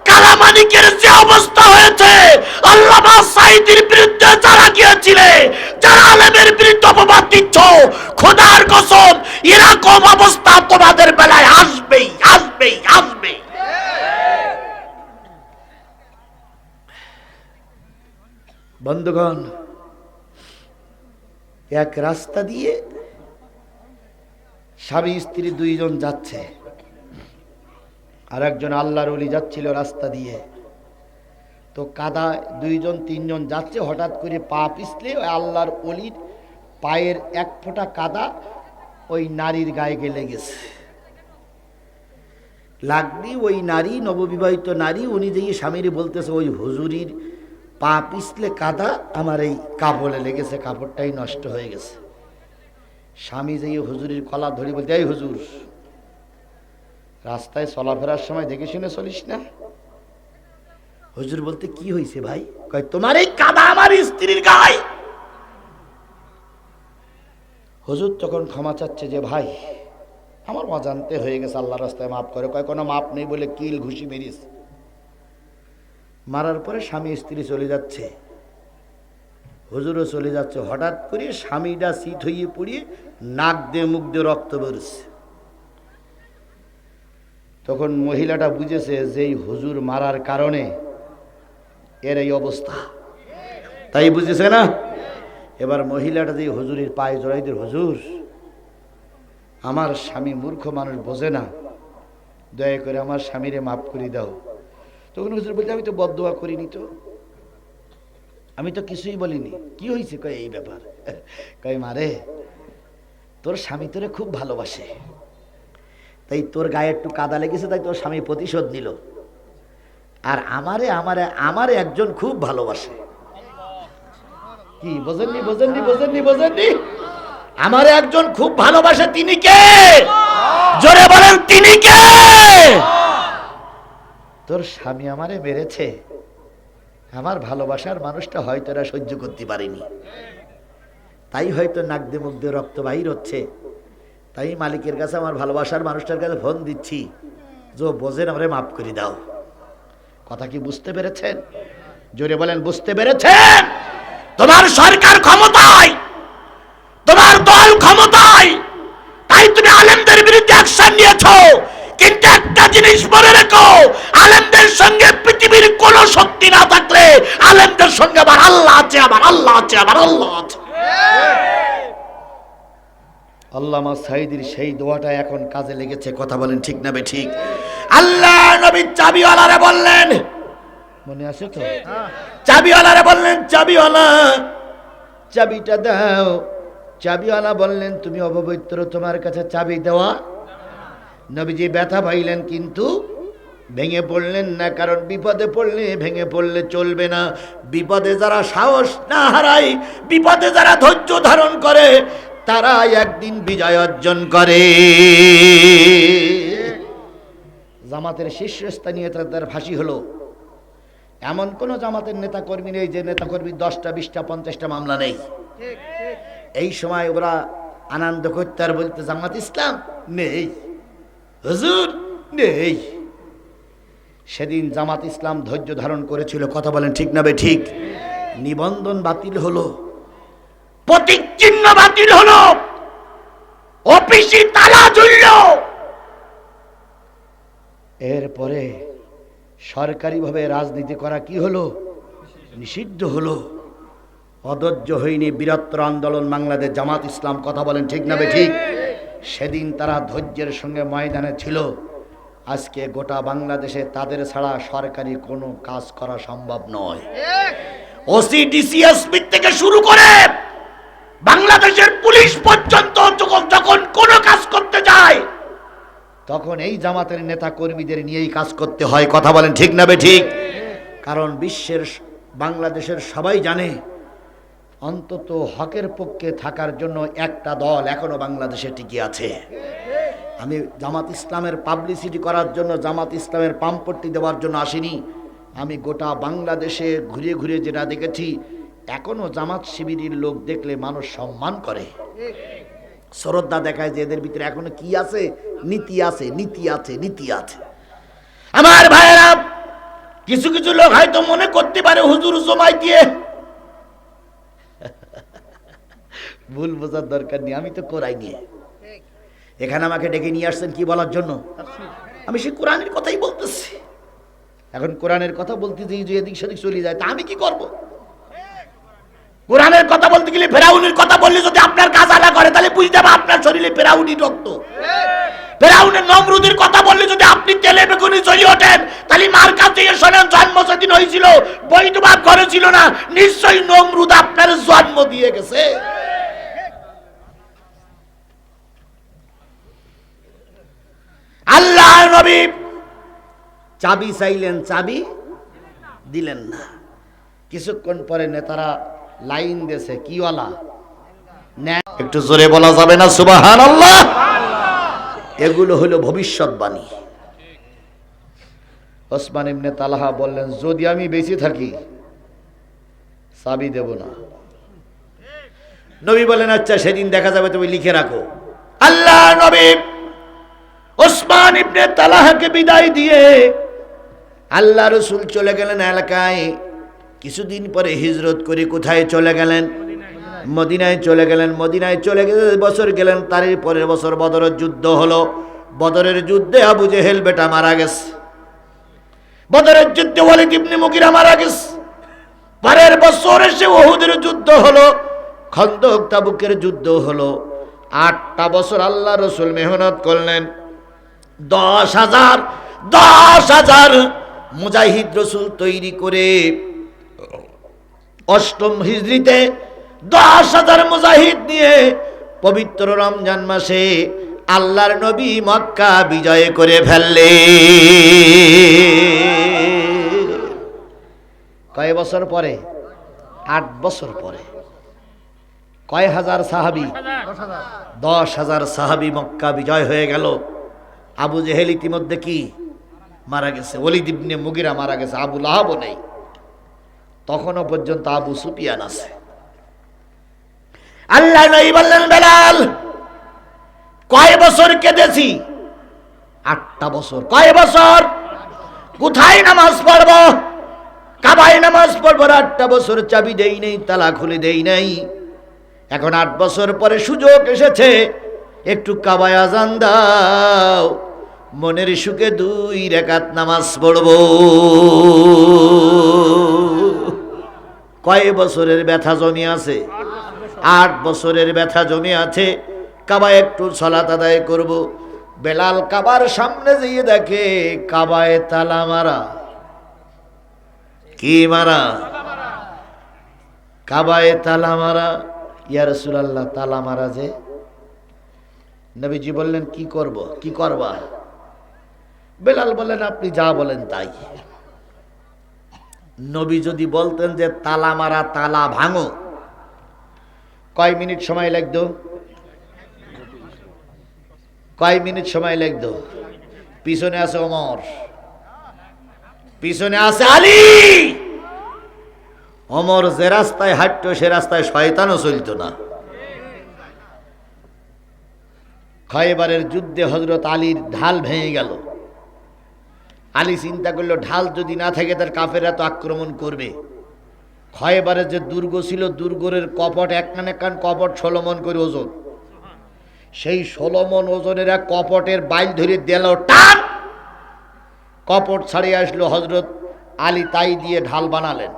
কালামানিকের যে অবস্থা হয়েছে, আল্লামা সাঈদীর বিরুদ্ধে যারা গিয়েছিলে, যারা আলেমের বিরুদ্ধে অপবাদ দিচ্ছ, খোদার কসম এরকম অবস্থা তোমাদের বেলায় আসবেই, আসবেই, আসবেই। বন্ধুগণ, এক রাস্তা দিয়ে স্বামী স্ত্রী দুইজন যাচ্ছে, আর একজন আল্লাহর ওলি যাচ্ছিল রাস্তা দিয়ে। তো কাদা দুইজন তিনজন যাচ্ছে, হঠাৎ করে পা পিছলে ওই আল্লাহর ওলির পায়ের এক ফোঁটা কাদা ওই নারীর গায়ে গেলে গেছে। লাগলি ওই নারী, নববিবাহিত নারী, উনি যেই স্বামীর বলতেছে ওই হুজুরির পা পিছলে কাদা আমার এই কাপড়ে লেগেছে, কাপড়টাই নষ্ট হয়ে গেছে। স্বামী যেই হুজুরির কলা ধরি বলতে, এই হুজুর, রাস্তায় চলাফেরার সময় দেখে শুনে চলিস না? হুজুর বলতে কি হয়েছে ভাই? কয় তোমার এই কাদা আমার স্ত্রীর গায়ে। হুজুর তখন ক্ষমা চাচ্ছে যে ভাই আমার অজান্তে হয়ে গেছে, আল্লাহ রাস্তায় মাফ করে। কয় কোনো মাপ নেই বলে কিল ঘুষি মেরিস। মারার পরে স্বামী স্ত্রী চলে যাচ্ছে, হুজুরও চলে যাচ্ছে। হঠাৎ করে স্বামীটা চিত হয়ে পড়িয়ে নাক দিয়ে মুখ দিয়ে রক্ত বেরোচ্ছে। তখন মহিলাটা বুঝেছে যে এই হুজুর মারার কারণে এর এই অবস্থা, তাই বুঝেছে না? এবার মহিলাটা যে হুজুরের পায়ে জড়াই দিয়ে, হুজুর আমার স্বামী মূর্খ মানুষ, বোঝে না, দয়া করে আমার স্বামীরে মাফ করে দাও। তখন হুজুর বলছে আমি তো বদদোয়া করিনি, তো আমি তো কিছুই বলিনি। কি হয়েছে? কয় এই ব্যাপার। কয় মারে, তোর স্বামী তোরে খুব ভালোবাসে, তাই তোর গায়ে একটু কাদা লেগেছে, তাই তোর স্বামী প্রতিশোধ নিল। আর আমারে আমারে আমারে একজন খুব ভালোবাসে। কি বোঝেননি? বোঝেননি? বোঝেননি? বোঝেননি? আমারে একজন খুব ভালোবাসে, তিনি কে? জোরে বলেন তিনি কে? তোর স্বামী আমারে মেরেছে, আমার ভালোবাসার মানুষটা হয়তো এরা সহ্য করতে পারেনি, তাই হয়তো নাক দিয়ে মুখ দিয়ে রক্ত বাহির হচ্ছে। তাই মালিকের কাছে, আমার ভালোবাসার মানুষটার কাছে ফোন দিচ্ছি, যে বোঝেন আমারে মাফ করে দাও। কথা কি বুঝতে পেরেছেন? জোরে বলেন বুঝতে পেরেছেন? তোমার সরকার ক্ষমতায়, তোমার দল ক্ষমতায়, তাই তুমি আলেমদের বিরুদ্ধে অ্যাকশন নিয়েছো। কিন্তু একটা জিনিস মনে রেখো, আলেমদের সঙ্গে পৃথিবীর কোন শক্তি না থাকলে আলেমদের সঙ্গে আবার আল্লাহ আছে, আবার আল্লাহ আছে, আবার আল্লাহ আছে। আল্লামা সাঈদীর সেই দোয়াটা এখন কাজে লেগেছে। কথা বলেন ঠিক না বে ঠিক? আল্লাহ নবী চাবিওয়ালারে বললেন, মনে আছে তো? চাবিওয়ালারে বললেন, চাবিওয়ালা চাবিটা দাও। চাবিওয়ালা বললেন তুমি অপবিত্র, তোমার কাছে চাবি দেওয়া। নবীজি ব্যথা পাইলেন কিন্তু ভেঙে পড়লেন না, কারণ বিপদে পড়লে ভেঙে পড়লে চলবে না। বিপদে যারা সাহস না হারায়, বিপদে যারা ধৈর্য ধারণ করে, তারা একদিন বিজয় অর্জন করে। জামাতের শীর্ষস্থানীয় তাদের ফাঁসি হলো। এমন কোন জামাতের নেতা কর্মী নেই যে নেতা কর্মী 10টা 20টা 50টা মামলা নেই। এই সময় ওরা আনন্দ করতে আর বলতে জামাত ইসলাম নেই, হুজুর নেই। সেদিন জামাত ইসলাম ধৈর্য ধারণ করেছিল। কথা বলেন ঠিক না বে ঠিক? নিবন্ধন বাতিল হলো, প্রতীক চিহ্ন বাতিল হলো, অফিসে তালা ঝুলল। এরপরে সরকারিভাবে রাজনীতি করা কি হলো? নিষিদ্ধ হলো। অধৈর্য হয়নি, বৃহত্তর আন্দোলন বাংলাদেশ জামাত ইসলাম, কথা বলেন ঠিক না বেঠিক? সেদিন তারা ধৈর্যের সঙ্গে ময়দানে ছিল। আজকে গোটা বাংলাদেশে তাদের ছাড়া সরকারি কোনো কাজ করা সম্ভব নয়। ওসি ডিসিএসপি থেকে শুরু করে বাংলাদেশের পুলিশ পর্যন্ত যখন কোনো কাজ করতে যায় তখন এই জামাতের নেতা কর্মীদের নিয়েই কাজ করতে হয়, কথা বলেন ঠিক না বেঠিক? কারণ বিশ্বের বাংলাদেশের সবাই জানে অন্তত হকের পক্ষে থাকার জন্য একটা দল এখনো বাংলাদেশে টিকে আছে। আমি জামাত ইসলামের পাবলিসিটি করার জন্য, জামাত ইসলামের পাম্পট্টি দেওয়ার জন্য আসিনি। আমি গোটা বাংলাদেশে ঘুরে ঘুরে যেটা দেখেছি, এখনো জামাত শিবিরের লোক দেখলে মানুষ সম্মান করে, শ্রদ্ধা দেখায় যে এদের ভিতরে এখনো কি আছে? নীতি আছে, নীতি আছে, নীতি আছে। আমার ভাইয়েরা, কিছু কিছু লোক হয়তো মনে করতে পারে হুজুর জমাই দিয়ে, ভুল বোঝার দরকার নেই। আমি তো কোরআন নিয়ে এখানে আমাকে ডেকে নিয়ে আসছেন কি বলার জন্য? আমি সেই কোরআনের কথাই বলতেছি। এখন কোরআনের কথা বলতে যে এদিক সেদিক চলে যায়, তা আমি কি করব? কোরআনের কথা বলতে গেলে ফেরাউনের কথা বললে যদি আপনার কাজ আলা করে তাহলে বুঝতে হবে আপনার শরীরে ফেরাউনি রক্ত। ফেরাউনের নমরুদের কথা বললে যদি আপনি তেলে বেগুনি জ্বলি ওঠেন তাহলে মার কাছে শোনেন জন্ম সেদিন হয়েছিল, বৈধবাদ করেছিল না, নিশ্চয়ই নমরুদ আপনার জন্ম দিয়ে গেছে। আল্লাহ নবী চাবি চাইলেন, চাবি দিলেন না। কিছুক্ষণ পরে নেতারা লাইন দিয়েছে, কিওয়ালা একটু জোরে বলা যাবে না সুবহানাল্লাহ? এগুলো হলো ভবিষ্যৎবাণী। ওসমান ইবনে তালহা বললেন, যদি আমি বেঁচে থাকি চাবি দেব না। নবী বলেন, আচ্ছা সেদিন দেখা যাবে, তুমি লিখে রাখো। আল্লাহ নবী ওসমান ইবনে তালহাকে বিদায় দিয়ে আল্লাহ রসুল চলে গেলেন এলাকায়। কিছুদিন পরে হিজরত করে কোথায় চলে গেলেন? মদিনায় চলে গেলেন। মদিনায় চলে গেলে বছর গেলেন, তার পরের বছর বদরের যুদ্ধ হলো। বদরের যুদ্ধে আবু জেহেল বেটা মারা গেছে। বদরের যুদ্ধে ওয়ালিদ ইবনে মুগিরা মারা গেছে। পরের বছর এসে উহুদের যুদ্ধ হলো, খন্দক তাবুকের যুদ্ধ হলো। 8টা বছর আল্লাহ রসুল মেহনত করলেন। 10,000 মুজাহিদ রসুল তৈরি করে 8ম হিজরিতে 10,000 মুজাহিদ নিয়ে পবিত্র রমজান মাসে আল্লাহর নবী মক্কা বিজয় করে ফেললে। কয় বছর পরে? 8 বছর পরে। কয় হাজার সাহাবী? 10,000 সাহাবী মক্কা বিজয় হয়ে গেল। আবু জেহেল ইতিমধ্যে কি মারা গেছে, ওয়ালিদ ইবনে মুগিরা মারা গেছে, আবু লাহাবও নেই। তখনও পর্যন্ত আবু সুফিয়ান আছে। আল্লাহ নবী বললেন, বেলাল কয় বছর কেঁদেছি? 8টা বছর। কয় বছর? কোথায় নামাজ পড়ব? কাবায় নামাজ পড়ব। 8টা বছর চাবি দেই নাই, তালা খুলে দেই নাই। এখন 8 বছর পরে সুযোগ এসেছে, একটু কাবায় আজান দাও, মনের সুখে 2 রাকাত নামাজ পড়ব। কয় বছরের ব্যথা জমি আছে? 8 বছরের ব্যথা জমি আছে। কাবায় একটু সালাত আদায় করব। বেলাল কাবার সামনে যেয়ে দেখে কাবায় তালা মারা। কি মারা? কাবায় তালা মারা। ইয়া রাসূলুল্লাহ, তালা মারা যে? নবীজি বললেন, কি করব? কি করবা? বেলাল বলেন, আপনি যা বলেন তাই। নবী যদি বলতেন যে তালা মারা, তালা ভাঙো, কয় মিনিট সময় লাগতো? কয় মিনিট সময় লাগতো? পিছনে আছে ওমর, পিছনে আছে আলী। ওমর যে রাস্তায় হাঁটতো সে রাস্তায় শয়তানও চলতো না। খয়বারের যুদ্ধে হযরত আলীর ঢাল ভেঙে গেল। আলী চিন্তা করলো, ঢাল যদি না থাকে তার কাফেররা তো আক্রমণ করবে। খয়বারের যে দুর্গ ছিল, দুর্গের কপট এক কপট 16 মণ করে ওজন। সেই 16 মণ ওজনের এক কপটের বাইল ধরে দিল টান, কপট ছাড়িয়ে আসলো হযরত আলী, তাই দিয়ে ঢাল বানালেন,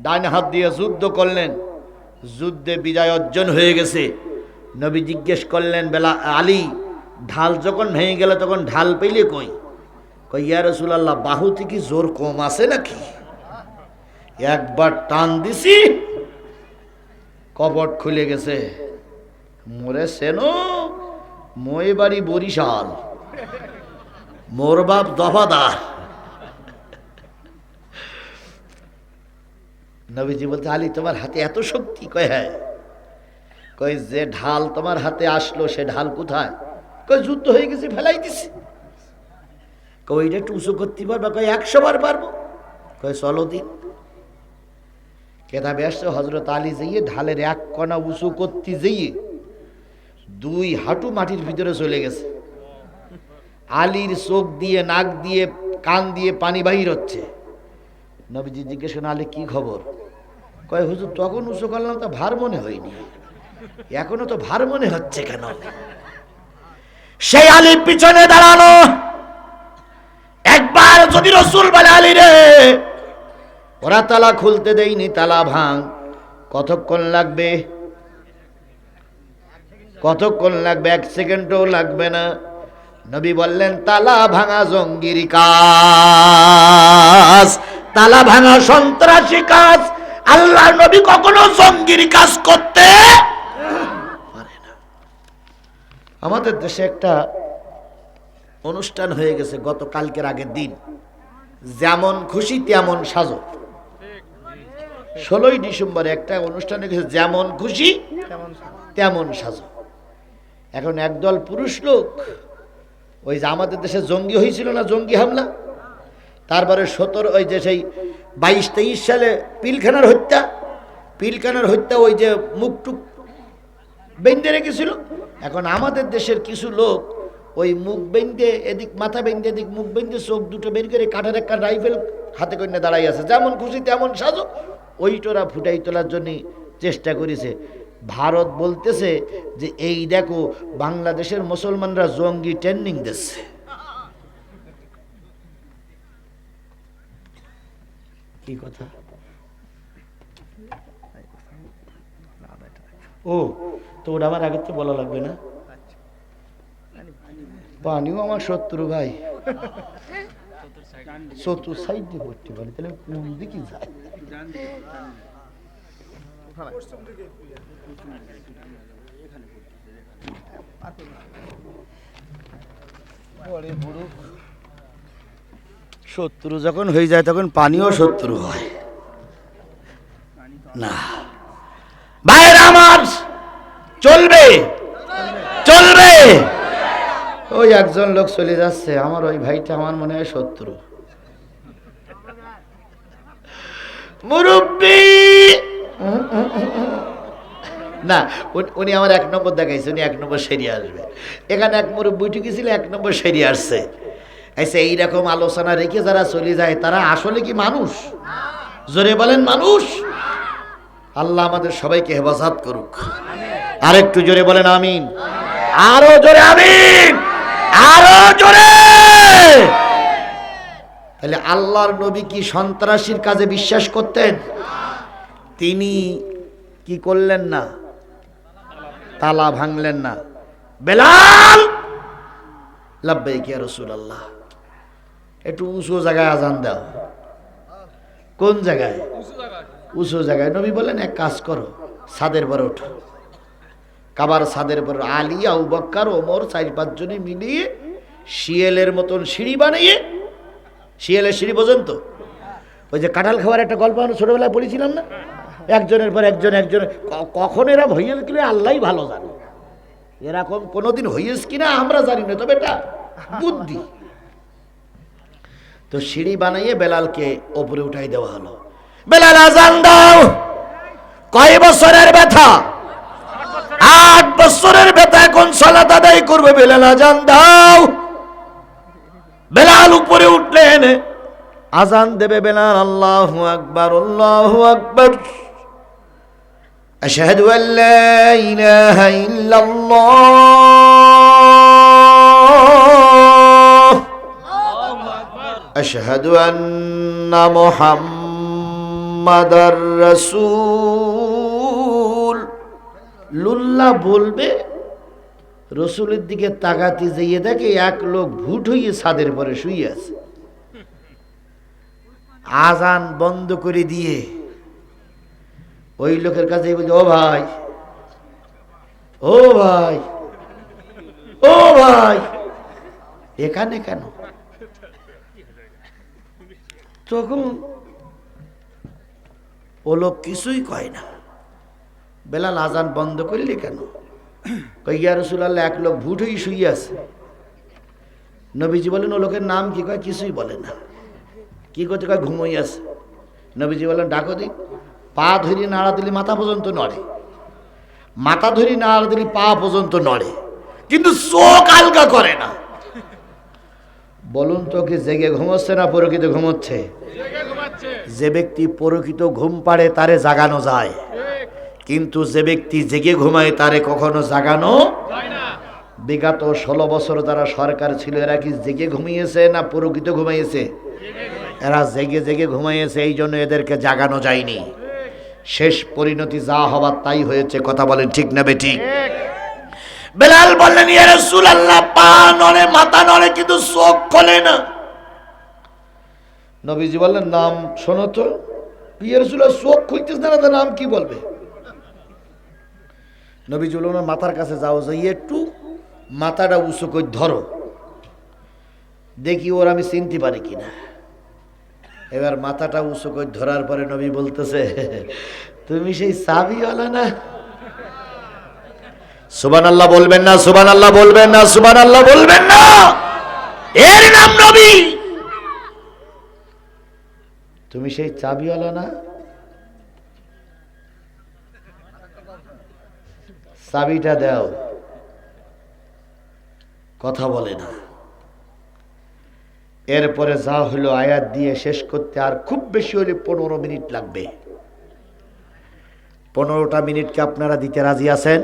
ডান হাত দিয়ে যুদ্ধ করলেন, যুদ্ধে বিজয় অর্জন হয়ে গেছে। নবী জিজ্ঞেস করলেন, বেলা আলী, ঢাল যখন ভেঙে গেল তখন ঢাল পেলে কই? কই, ইয়া রাসূলুল্লাহ, বাহুতে কি জোর কম আছে নাকি? একবার টান দিছি, কপট খুলে গেছে। মোরে সেনো, মই বাড়ি বরিশাল, মোর বাপ দফাদার। নবীজি বলতে, আলী তোমার হাতে এত শক্তি? কয় হ্যাঁ। কয়, যে ঢাল তোমার হাতে আসলো সে ঢাল কোথায়? কয়, যুদ্ধ হয়ে গেছে, ফেলাই দিছি। কয়, ওইটা একটু উঁচু করতে পারবা? কয়, 100 বার পারবো। কয়, চলো দিন। কেতাবে আসছে, হযরত আলী যেয়ে ঢালের এক কণা উঁচু করতে যেয়ে 2 হাঁটু মাটির ভিতরে চলে গেছে। আলীর চোখ দিয়ে, নাক দিয়ে, কান দিয়ে পানি বাহির হচ্ছে। নবীজি জিজ্ঞেস করেন, আলী কি খবর? কয়, হুজুর, তখন উঁচু করলাম তো ভার মনে হয়নি, এখনো তো ভার মনে হচ্ছে কেন? সেই আলী পিছনে দাঁড়ানো। একবার যদি রাসূল বলে, আলী রে, ওরা তালা খুলতে দেয়নি, তালা ভাঙ। কতক্ষণ লাগবে? কতক্ষণ লাগবে? 1 সেকেন্ডও লাগবে না। নবী বললেন, তালা ভাঙা জঙ্গির কাজ, তালা ভাঙা সন্ত্রাসী কাজ। আল্লাহর নবী কখনো জঙ্গির কাজ করতে পারে না। আমাদের দেশে একটা অনুষ্ঠান হয়ে গেছে গতকালকের আগের দিন, যেমন খুশি তেমন সাজো। 16ই ডিসেম্বর একটা অনুষ্ঠানে গেছে, যেমন খুশি তেমন সাজো। এখন একদল পুরুষ লোক, ওই যে আমাদের দেশে জঙ্গি হয়েছিল না, জঙ্গি হামলা, তারপরে 17 ওই যে সেই 22-23 সালে পিলখানার হত্যা, ওই যে মুখটুক বেঁধে রেখেছিল। এখন আমাদের দেশের কিছু লোক ওই মুখ বেঁধে, এদিক মাথা বেঁধে, এদিক মুখ বেঁধে, চোখ দুটো বের করে কাঠের একটা রাইফেল হাতে করে দাঁড়াই আছে, যেমন খুশি তেমন সাজো। ওইটোরা ফুটাই তোলার জন্য চেষ্টা করেছে। ভারত বলতেছে যে এই দেখো, বাংলাদেশের মুসলমানরা জঙ্গি ট্রেনিং দিচ্ছে। কি কথা? ও তো ওটা আমার আগের তো বলা লাগবে না। পানিও আমার শত্রু ভাই, চতুর সাইড দিয়ে পড়তে পারি, তাহলে কোন দিকে যায়? শত্রু যখন হয়ে যায় তখন পানিও শত্রু হয় না। ভাইরা আমার, চলবে চলবে। ওই একজন লোক চলে যাচ্ছে, আমার ওই ভাইটা আমার মনে হয় শত্রু। মুরব্বী না, উনি আমার 1 নম্বর দেখাইছে, উনি 1 নম্বর সেরিয়ে আসবে। এখানে এক মুরব্বী ঢুকেছিল, 1 নম্বর সেরিয়ে আসছে। আচ্ছা, এইরকম আলোচনা রেখে যারা চলে যায় তারা আসলে কি মানুষ? জোরে বলেন, মানুষ? আল্লাহ আমাদের সবাইকে হেফাজত করুক। আর একটু জোরে বলেন আমিন। আরো জোরে আমিন, আরো জোরে। তাহলে আল্লাহর নবী কি সন্ত্রাসীর কাজে বিশ্বাস করতেন? তিনি কি করলেন না? তালা ভাঙলেন না। বেলাল, লাব্বাইক ইয়া রাসূলুল্লাহ, একটু উঁচু জায়গায় আজান দাও। কোন জায়গায়? উঁচু জায়গায়। নবী বললেন, এক কাজ করো, ছাদের পর ওঠো। কাবার ছাদের পর আলী, আবু বকর, ওমর 4-5 জনে মিলিয়ে শিয়ালের মতন সিঁড়ি বানিয়ে, শিয়ালের সিঁড়ি পর্যন্ত, ওই যে কাঁঠাল খাওয়ার একটা গল্প আমরা ছোটবেলায় পড়েছিলাম না, একজনের পর একজন, কখন এরা হইয়েছে কিনা আল্লাহই ভালো জানে। এরকম কোনোদিন হইয়েছে কিনা আমরা জানি না, তবে এটা বুদ্ধি। তো সিঁড়ি বানাইয়ে বেলালকে ওপরে উঠাই দেওয়া হলো। বেলাল, আজান দাও। কয় বছরের ব্যথা? 8 বছরের ব্যথা। এখন সালাত আদায় করবে। বেলাল, আজান দাও। বেলাল উপরে উঠলেন, আজান দেবে বেলাল। আল্লাহু আকবার, আল্লাহু আকবার। আশহাদু আল্লা ইলাহা ইল্লাল্লাহ আশহাদু আন্না মুহাম্মাদার রাসূল লুল্লাহ বলবে, রসুলের দিকে তাকাতে যেয়ে দেখে এক লোক ভুট হইয়ে ছাদের পরে শুয়ে আছে। আজান বন্ধ করে দিয়ে ওই লোকের কাছে বলছে, ও ভাই, ও ভাই, ও ভাই, এখানে কেন? তখন ও লোক কিছুই কয় না। বেলাল, আজান বন্ধ করলে কেন? ইয়া রাসূলুল্লাহ, এক লোক ভুট হয়ে শুয়ে আছে। নবীজি বলেন, ও লোকের নাম কি? কয় কিছুই বলে না। কি করতে? কয় ঘুমোই আছে। নবীজি বলেন, ডাকো দিক। পা ধরি নাড়া দিলে মাথা পর্যন্ত নড়ে, মাথা ধরি নাড়া দিলে পা পর্যন্ত নড়ে, কিন্তু চোখ আলগা করে না। বলুন তো, কি জেগে ঘুমোচ্ছে না প্রকৃত ঘুমোচ্ছে? যে ব্যক্তি প্রকৃত ঘুম পাড়ে তারে জাগানো যায়, কিন্তু যে ব্যক্তি জেগে ঘুমায় তারে কখনো জাগানো যায় না। বিগত 16 বছর যারা সরকার ছিল, এরা কি জেগে ঘুমিয়েছে না প্রকৃত ঘুমাইয়েছে? এরা জেগে জেগে ঘুমাইয়েছে, এই জন্য এদেরকে জাগানো যায়নি। শেষ পরিণতি যা হবার তাই হয়েছে। কথা বলেন ঠিক না বেঠিক? বেলাল বললেন, ইয়া রাসূলুল্লাহ, পা নড়ে, মাথা নড়ে, কিন্তু চোখ খোলে না। নবীজি বললেন, নাম শোনো তো। ইয়া রাসূলুল্লাহ, চোখ খুলতেছে না, তার নাম কি বলবে? নবীজি বললেন, মাথার কাছে যাও, যাই একটু মাথাটা উঁচু করে ধরো, দেখি ওর আমি চিনতে পারি কিনা। এবার মাথাটা উঁচু করে ধরার পরে নবী বলতেছে, তুমি সেই চাবিওয়ালা না? সুবহানাল্লাহ বলবেন না? সুবহানাল্লাহ বলবেন না? সুবহানাল্লাহ বলবেন না? এর নাম নবী। তুমি সেই চাবিওয়ালা না? চাবিটা দাও। কথা বলে না। এরপরে যা হলো, আয়াত দিয়ে শেষ করতে আর খুব বেশি হলে 15 মিনিট লাগবে। 15টা মিনিটকে আপনারা দিতে রাজি আছেন?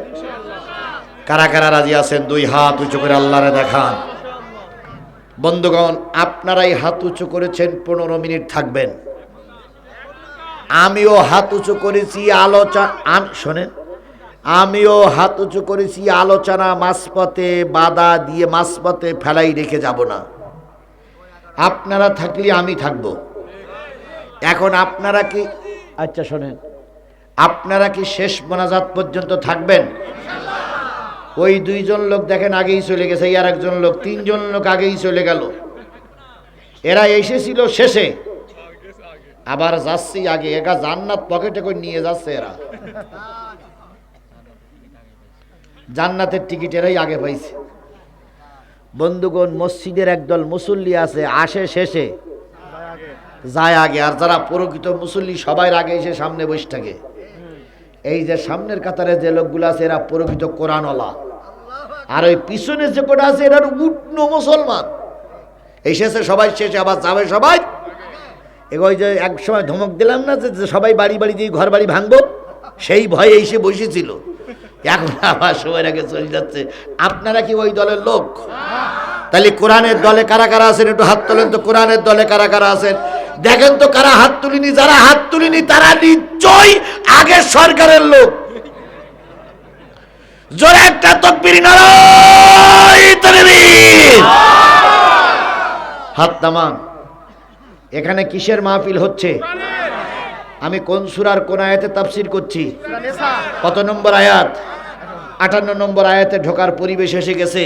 কারা কারা রাজি আছেন? 2 হাত উঁচু করে আল্লাহরে দেখান। বন্ধুগণ, আপনারাই হাত উঁচু করেছেন, 15 মিনিট থাকবেন। আমিও হাত উঁচু করেছি, আলোচনা শোনেন, আমিও হাত উঁচু করেছি, আলোচনা মাঝপথে বাধা দিয়ে মাঝপথে ফেলাই রেখে যাব না। আপনারা থাকলে আমি থাকব। এখন আপনারা কি, আচ্ছা শোনেন, আপনারা কি শেষ মোনাজাত পর্যন্ত থাকবেন? ওই 2 জন লোক দেখেন আগেই চলে গেছে, আর একজন লোক, 3 জন লোক আগেই চলে গেল। এরা এসেছিল শেষে, আবার যাচ্ছি আগে। একা জান্নাত পকেটে করে নিয়ে যাচ্ছে এরা। জান্নাতের টিকিট এরাই আগে পাইছে। বন্ধুগণ, মসজিদের একদল মুসল্লি আছে, আসে শেষে, যায় আগে। আর যারা প্রকৃত মুসল্লি সবাই আগে এসে সামনে বসে থাকে। এই যে সামনের কাতারে যে লোকগুলো আছে, এরা প্রকৃত কোরআনওয়ালা। আর ওই পিছনে যে কোটা আছে, এরা উটনো মুসলমান। এসেছে সবাই শেষে, আবার যাবে সবাই। ওই যে এক সময় ধমক দিলাম না যে সবাই বাড়ি বাড়ি দিয়ে ঘর বাড়ি ভাঙবো, সেই ভয়ে এসে বসেছিল। এখন আবার সময়ের আগে চলে যাচ্ছে। আপনারা কি ওই দলের লোক? তাহলে কোরআনের দলে কারা কারা আছেন একটু হাত তোলেন তো। কোরআনের দলে কারা কারা আছেন দেখেন তো। কারা হাত তুলিনি? যারা হাত তুলিনি তারা নিশ্চয়ই আগের সরকারের লোক। জোরে একটা তাকবীর, নারায়ে তাকবীর। হাত নামান। এখানে কিসের মাহফিল হচ্ছে? আমি কোন সূরার কোন আয়াতে তাফসীর করছি? কত নম্বর আয়াত? 58 নম্বর আয়াতে ঢোকার পরিবেশ এসে গেছে।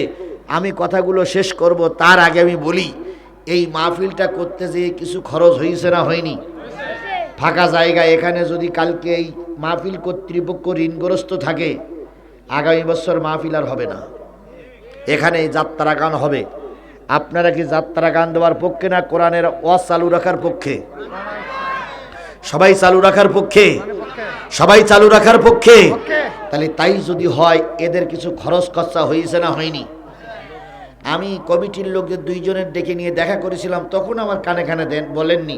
আমি কথাগুলো শেষ করব, তার আগে আমি বলি, এই মাহফিলটা করতে যেয়ে কিছু খরচ হয়েছে না হয়নি? ফাঁকা জায়গা, এখানে যদি কালকে এই মাহফিল কর্তৃপক্ষ ঋণগ্রস্ত থাকে, আগামী বছর মাহফিল আর হবে না। এখানে যাত্রা গান হবে। আপনারা কি যাত্রা গান দেওয়ার পক্ষে না কোরআনের ওয়াজ চালু রাখার পক্ষে? সবাই চালু রাখার পক্ষে? সবাই চালু রাখার পক্ষে? তাহলে তাই যদি হয়, এদের কিছু খরচ খরচা হয়েছে না হয়নি? আমি কমিটির লোকদের 2 জনের ডেকে নিয়ে দেখা করেছিলাম, তখন আমার কানে কানে দেন বলেননি।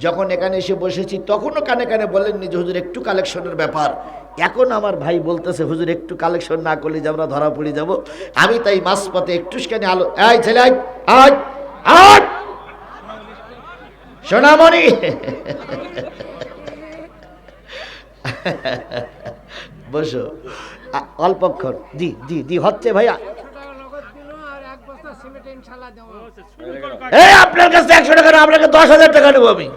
যখন এখানে এসে বসেছি তখনও কানে কানে বলেননি যে হুজুর একটু কালেকশনের ব্যাপার। এখন আমার ভাই বলতেছে হুজুর একটু কালেকশন না করলে যে আমরা ধরা পড়ে যাব। আমি তাই মাঝপথে একটুখানি আলো, এই ছেলে আয় আয় আয়, সোনামণি বসো, অল্পক্ষণ। জি জি জি, হচ্ছে ভাইয়া। এই আপনার কাছে 100 টাকা না, আপনাকে 10,000 টাকা নেবো আমি।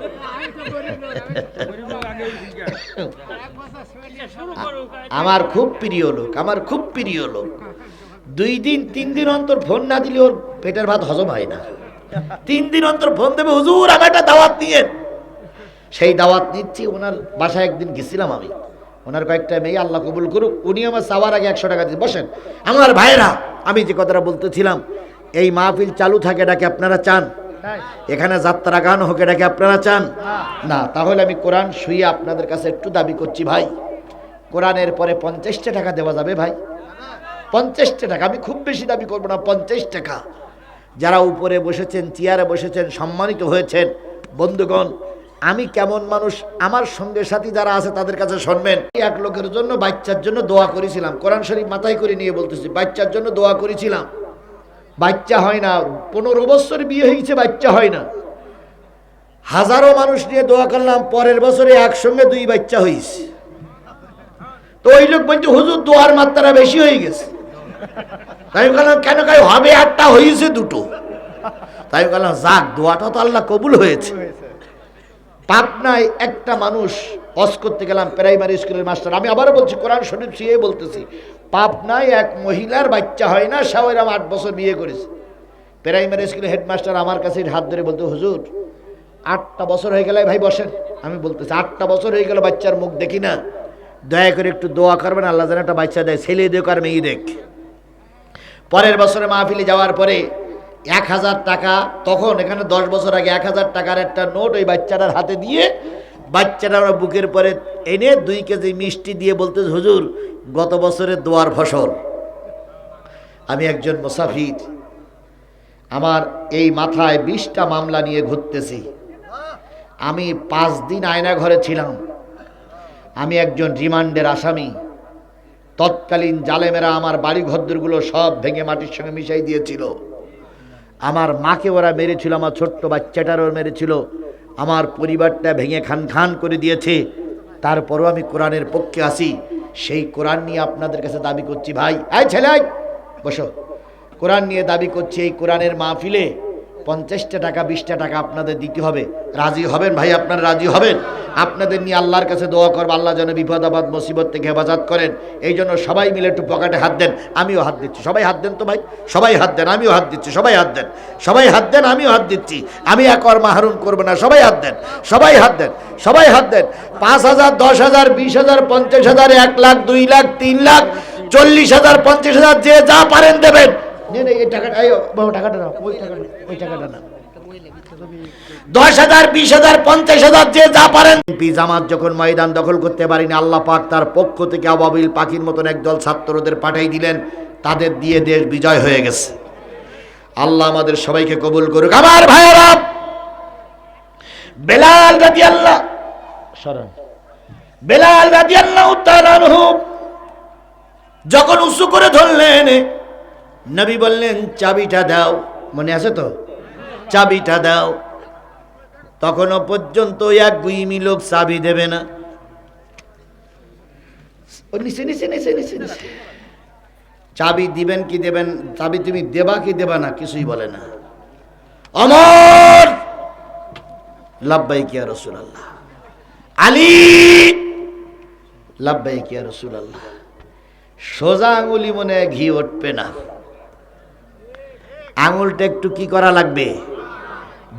আমার খুব প্রিয় লোক, আমার খুব প্রিয় লোক। 2 দিন 3 দিন অন্তর ফোন না দিলে ওর পেটের ভাত হজম হয় না। 3 দিন অন্তর ফোন দেবে, হুজুর আমার একটা দাওয়াত নিয়েন। সেই দাওয়াত নিচ্ছি। ওনার বাসায় একদিন গেছিলাম আমি। ওনার কয়েকটা মেয়ে, আল্লাহ কবুল করুক, উনি আমার চাওয়ার আগে 100 টাকা দিয়ে বসেন। আমার ভাইয়েরা, আমি যে কথাটা বলতেছিলাম, এই মাহফিল চালু থাকে, এটাকে আপনারা চান? এখানে যাত্রা গান হোক, এটাকে আপনারা চান না? তাহলে আমি কোরআন শুয়ে আপনাদের কাছে একটু দাবি করছি ভাই, কোরআনের পরে 50টা টাকা দেওয়া যাবে ভাই? 50টা টাকা, আমি খুব বেশি দাবি করবো না, 50 টাকা। যারা উপরে বসেছেন, চেয়ারে বসেছেন, সম্মানিত হয়েছেন, বন্ধুগণ, আমি কেমন মানুষ, আমার সঙ্গে সাথী যারা আছে তাদের কাছে শুনবেন। এক লোকের জন্য, বাচ্চার জন্য দোয়া করেছিলাম, কোরআন শরীফ মাথায় করে নিয়ে বলতেছি, বাচ্চার জন্য দোয়া করেছিলাম, বাচ্চা হয় না। 15 বছর বিয়ে হয়েছে, বাচ্চা হয় না। হাজারো মানুষ নিয়ে দোয়া করলাম, পরের বছরে একসঙ্গে 2 বাচ্চা হয়েছে। তো ওই লোক বলছে, হুজুর দোয়ার মাত্রা বেশি হয়ে গেছে। তাই বললাম, কেন? কাই হবে 8টা, হয়েছে 2টো। তাই বললাম, যাক, দোয়াটা তো আল্লাহ কবুল হয়েছে। পাবনায় একটা মানুষ হজ করতে গেলাম, প্রাইমারি স্কুলের মাস্টার, আমি আবারও বলছি, কোরআন শরীফ ছুঁয়ে বলতেছি, পাবনায় এক মহিলার বাচ্চা হয় না, সাওয়ারাম 8 বছর বিয়ে করেছে। প্রাইমারি স্কুলের হেডমাস্টার আমার কাছে হাত ধরে বলতে, হুজুর 8টা বছর হয়ে গেলে ভাই বসেন। আমি বলতেছি, 8টা বছর হয়ে গেল, বাচ্চার মুখ দেখি না, দয়া করে একটু দোয়া করবেন, আল্লাহ যেন একটা বাচ্চা দেয়, ছেলে দেখ আর মেয়ে দেখ। পরের বছরে মাহফিলে যাওয়ার পরে 1000 টাকা, তখন এখানে 10 বছর আগে 1000 টাকার একটা নোট ওই বাচ্চাটার হাতে দিয়ে, বাচ্চাটা আমার বুকের পরে এনে 2 কেজি মিষ্টি দিয়ে বলতে, হুজুর গত বছরের দোয়ার ফসল। আমি একজন মুসাফির, আমার এই মাথায় 20টা মামলা নিয়ে ঘুরতেছি। আমি 5 দিন আয়না ঘরে ছিলাম। আমি একজন রিমান্ডের আসামি। তৎকালীন জালেমেরা আমার বাড়ি ঘরদুরগুলো সব ভেঙে মাটির সঙ্গে মিশাই দিয়েছিল। আমার মাকে ওরা মেরেছিল, আমার ছোট্ট বাচ্চাটারও মেরেছিল, আমার পরিবারটা ভেঙে খান খান করে দিয়েছে। তারপরও আমি কোরআনের পক্ষে আসি। সেই কোরআন নিয়ে আপনাদের কাছে দাবি করছি ভাই, এই ছেলে বসো, কোরআন নিয়ে দাবি করছি, এই কোরআনের মাহফিলে 50টা টাকা 20টা টাকা আপনাদের দিতে হবে। রাজি হবেন ভাই? আপনারা রাজি হবেন? আপনাদের নিয়ে আল্লাহর কাছে দোয়া করবো, আল্লাহ যেন বিপদ আপদ মুসিবত থেকে হেফাজত করেন। এই জন্য সবাই মিলে একটু পকেটে হাত দেন, আমিও হাত দিচ্ছি। সবাই হাত দেন তো ভাই, সবাই হাত দেন, আমিও হাত দিচ্ছি। সবাই হাত দেন, সবাই হাত দেন, আমিও হাত দিচ্ছি। আমি একর মাহরুম করবো না, সবাই হাত দেন, সবাই হাত দেন, সবাই হাত দেন। 5,000, 10,000, 20,000, 50,000, 1 লাখ, 2 লাখ, 3 লাখ, 40,000, 50,000, যে যা পারেন দেবেন। এই টাকাটা, টাকাটা না, ওই টাকাটা না, 10,000, 20,000, 50,000, যে যা পারেন। জামাত যখন ময়দান দখল করতে পারিনি, আল্লাহ পাক তার পক্ষ থেকে আবাবিল পাখির মতন একদল ছাত্রদের পাঠাই দিলেন, তাদের দিয়ে দেশ বিজয় হয়ে গেছে। আল্লাহ আমাদের সবাইকে কবুল করুক। আমার ভাইয়েরা, বেলাল রাদিয়াল্লাহু, বেলাল রাদিয়াল্লাহু তাআলা আনহু যখন উঁচু করে ধরলেন, নবী বললেন, চাবিটা দাও। মনে আছে তো? চাবিটা দাও। তখনও পর্যন্ত এক গুইমি লোক চাবি দেবে না। নিচে নিচে নিচে নিচে নিচে, চাবি দিবেন কি দেবেন, চাবি তুমি দেবা কি দেবা না, কিছুই বলে না। ওমর, লাব্বাইক ইয়া রাসূলুল্লাহ। আলী, লাব্বাইক ইয়া রাসূলুল্লাহ। সোজা আঙুলি মনে ঘি উঠবে না, আঙুলটা একটু কি করা লাগবে,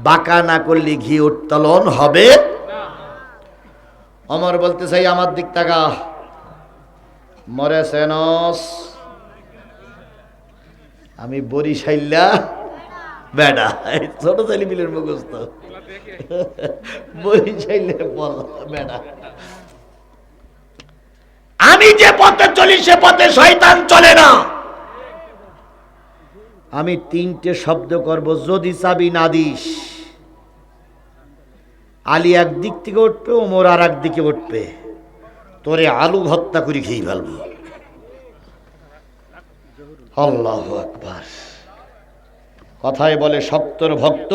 বাঁকা না করলে ঘি উত্তোলন হবে। ওমর বলতে চাই, আমার দিক তাকা, মরে সেনস, আমি বরিশাইল্লা বেডা, ছোট ছেলে মিলের মুখস্থ, বরিশাইলে বল বেডা। আমি যে পথে চলি সে পথে শয়তান চলে না। আমি 3টে শব্দ করব, যদি চাবি না দিস। আলী একদিক থেকে উঠবে, ওমর আর একদিকে উঠবে, তোরে আলু ভর্তা করে খেয়ে ফেলবো। আল্লাহু আকবার। কথায় বলে, শক্তর ভক্ত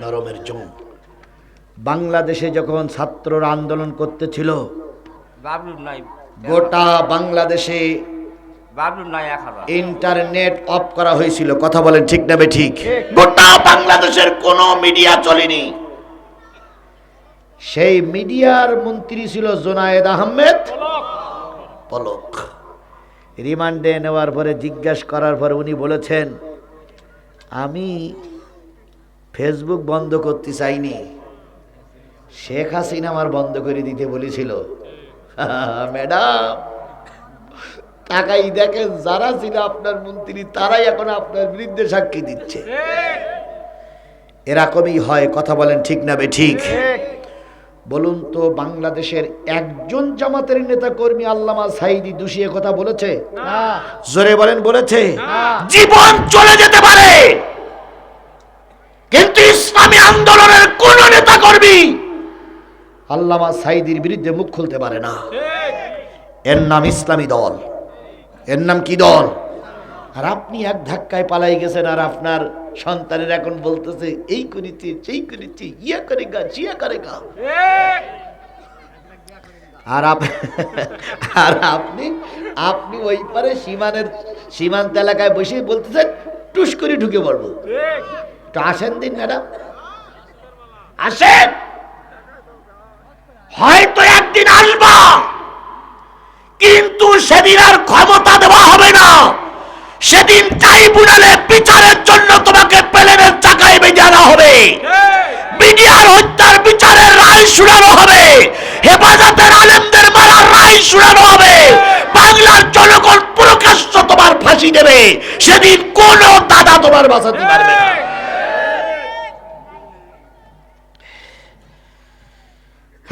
নরমের জম। বাংলাদেশে যখন ছাত্ররা আন্দোলন করতেছিল, বাবলুর নাই, গোটা বাংলাদেশে বাবলুর নাই 1000। ইন্টারনেট অফ করা হয়েছিল। কথা বলেন ঠিক না বেঠিক? গোটা বাংলাদেশের কোনো মিডিয়া চলেনি। সেই মিডিয়ার মন্ত্রী ছিল জোনায়েদ আহমেদ পলক। রিমান্ডে নেওয়ার পরে জিজ্ঞাসা করার পরে উনি বলেছেন, আমি ফেসবুক বন্ধ করতে চাইনি, শেখ হাসিনা আমার বন্ধ করে দিতে বলেছিল। ম্যাডাম, তাকাই দেখেন, যারা ছিল আপনার মন্ত্রী তারাই এখন আপনার বিরুদ্ধে সাক্ষী দিচ্ছে। এরকমই হয়। কথা বলেন ঠিক না বেঠিক? বলুন তো, বাংলাদেশের একজন জামাতের নেতা কর্মী আল্লামা সাঈদী দোষী কথা বলেছে? জোরে বলেন, বলেছে? জীবন চলে যেতে পারে, কিন্তু ইসলামী আন্দোলনের কোন নেতা কর্মী আল্লামা সাঈদীর বিরুদ্ধে মুখ খুলতে পারে না। এর নাম ইসলামী দল। এর নাম কি দল? আর আপনি এক ধাক্কায় পালাই গেছেন, আর আপনার সন্তানের এখন বলতেছে এই করেছি সেই করেছি, ইয়া করেগা জিয়া করেগা। আর আপনি আপনি ওই পারে সীমান্ত এলাকায় বসে বলতেছেন টুস করে ঢুকে পড়বো। তো আসেন দিন ম্যাডাম, আসেন, হয়তো একদিন আসবা, কিন্তু সেদিন আর ক্ষমতা দেওয়া হবে না। সেদিন ট্রাইব্যুনালে বিচারের জন্য তোমাকে প্লেনের চাকায় বেঁধে আনা হবে, বিডিআর হত্যার বিচারের রায় শুনানো হবে, হেফাজতের আলেমদের মারার রায় শুনানো হবে, বাংলার জনগণ প্রকাশ্য তোমার ফাঁসি দেবে। সেদিন কোন দাদা তোমার বাঁচাতে পারবে না।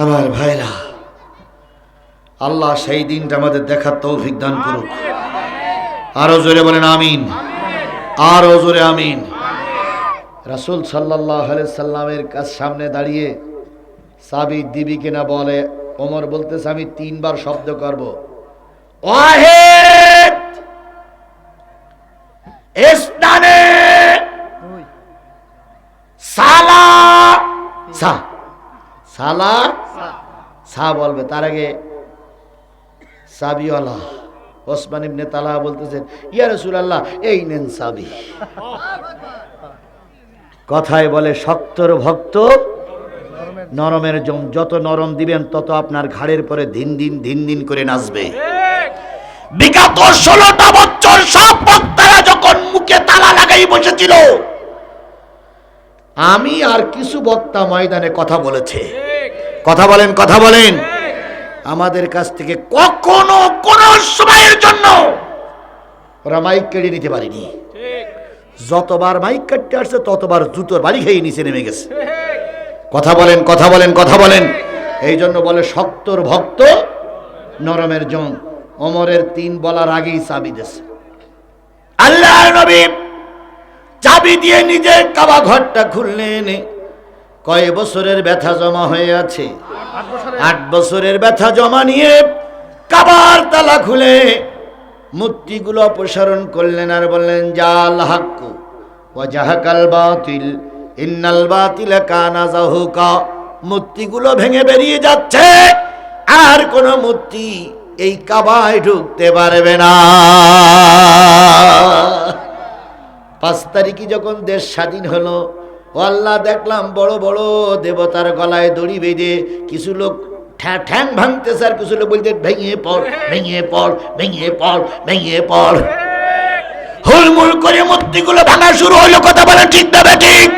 আমার ভাইরা, আল্লাহ সেই দিনটা আমাদের দেখার তৌফিক দান করুক। আরো জোরে বলেন আমিন, আরো জোরে আমিন। রাসূল সাল্লাল্লাহু আলাইহি সাল্লামের কাছে সামনে দাঁড়িয়ে সাবি দিবি কিনা বলে, ওমর বলতেছে আমি 3 বার শব্দ করব, ওয়াহিদ ইসনানে সালা সা সালা সা বলবে। তার আগে সাবিওয়ালা ওসমান ইবনে তালহা বলতেছেন, ইয়া রাসূলুল্লাহ এই নেন সাবি। কথায় বলে শক্তর ভক্ত নরমের জম, যত নরম দিবেন তত আপনার ঘাড়ের পরে দিন দিন করে নাচবে। বিগত 16টা বছর সব বক্তারা যখন মুখে তালা লাগাই বসেছিল, আমি আর কিছু বক্তা ময়দানে কথা বলেছে। কথা বলেন, কথা বলেন। আমাদের কাছ থেকে কখনো কোন সময়ের জন্য ওরা মাইক কেড়ে নিতে পারিনি। যতবার মাইক কাটতে আসছে ততবার জুতোর বাড়ি খেয়ে নিচে নেমে গেছে। কথা বলেন, কথা বলেন, কথা বলেন। এই জন্য বলে শক্তর ভক্ত নরমের জম। ওমরের 3 বলার আগেই চাবি দিয়েছে। আল্লাহর নবী চাবি দিয়ে নিজের কাবা ঘরটা খুললেন। কয় বছরের ব্যথা জমা হয়ে আছে, 8 বছরের ব্যথা জমা নিয়ে কাবার তালা খুলে মূর্তিগুলো অপসারণ করলেন আর বললেন জাল হাক্কু ওয়া জাহাকাল বাতিল ইন্নাল বাতিলা কানা যাহুকা। মূর্তিগুলো ভেঙে বেরিয়ে যাচ্ছে, আর কোন মূর্তি এই কাবায় ঢুকতে পারবে না। 5 তারিখে যখন দেশ স্বাধীন হলো, ও আল্লাহ দেখলাম বড় বড় দেবতার গলায় দড়ি বেঁধে কিছু লোক ঠ্যাং ভাঙতেছে, আর কিছু লোক বলতে ভেঙে পড় ভেঙে পড় ভেঙে পড় ভেঙে পড়। হুলমুল করে মূর্তিগুলো ভাঙা শুরু হলো। কথা বলেন ঠিক না ঠিক?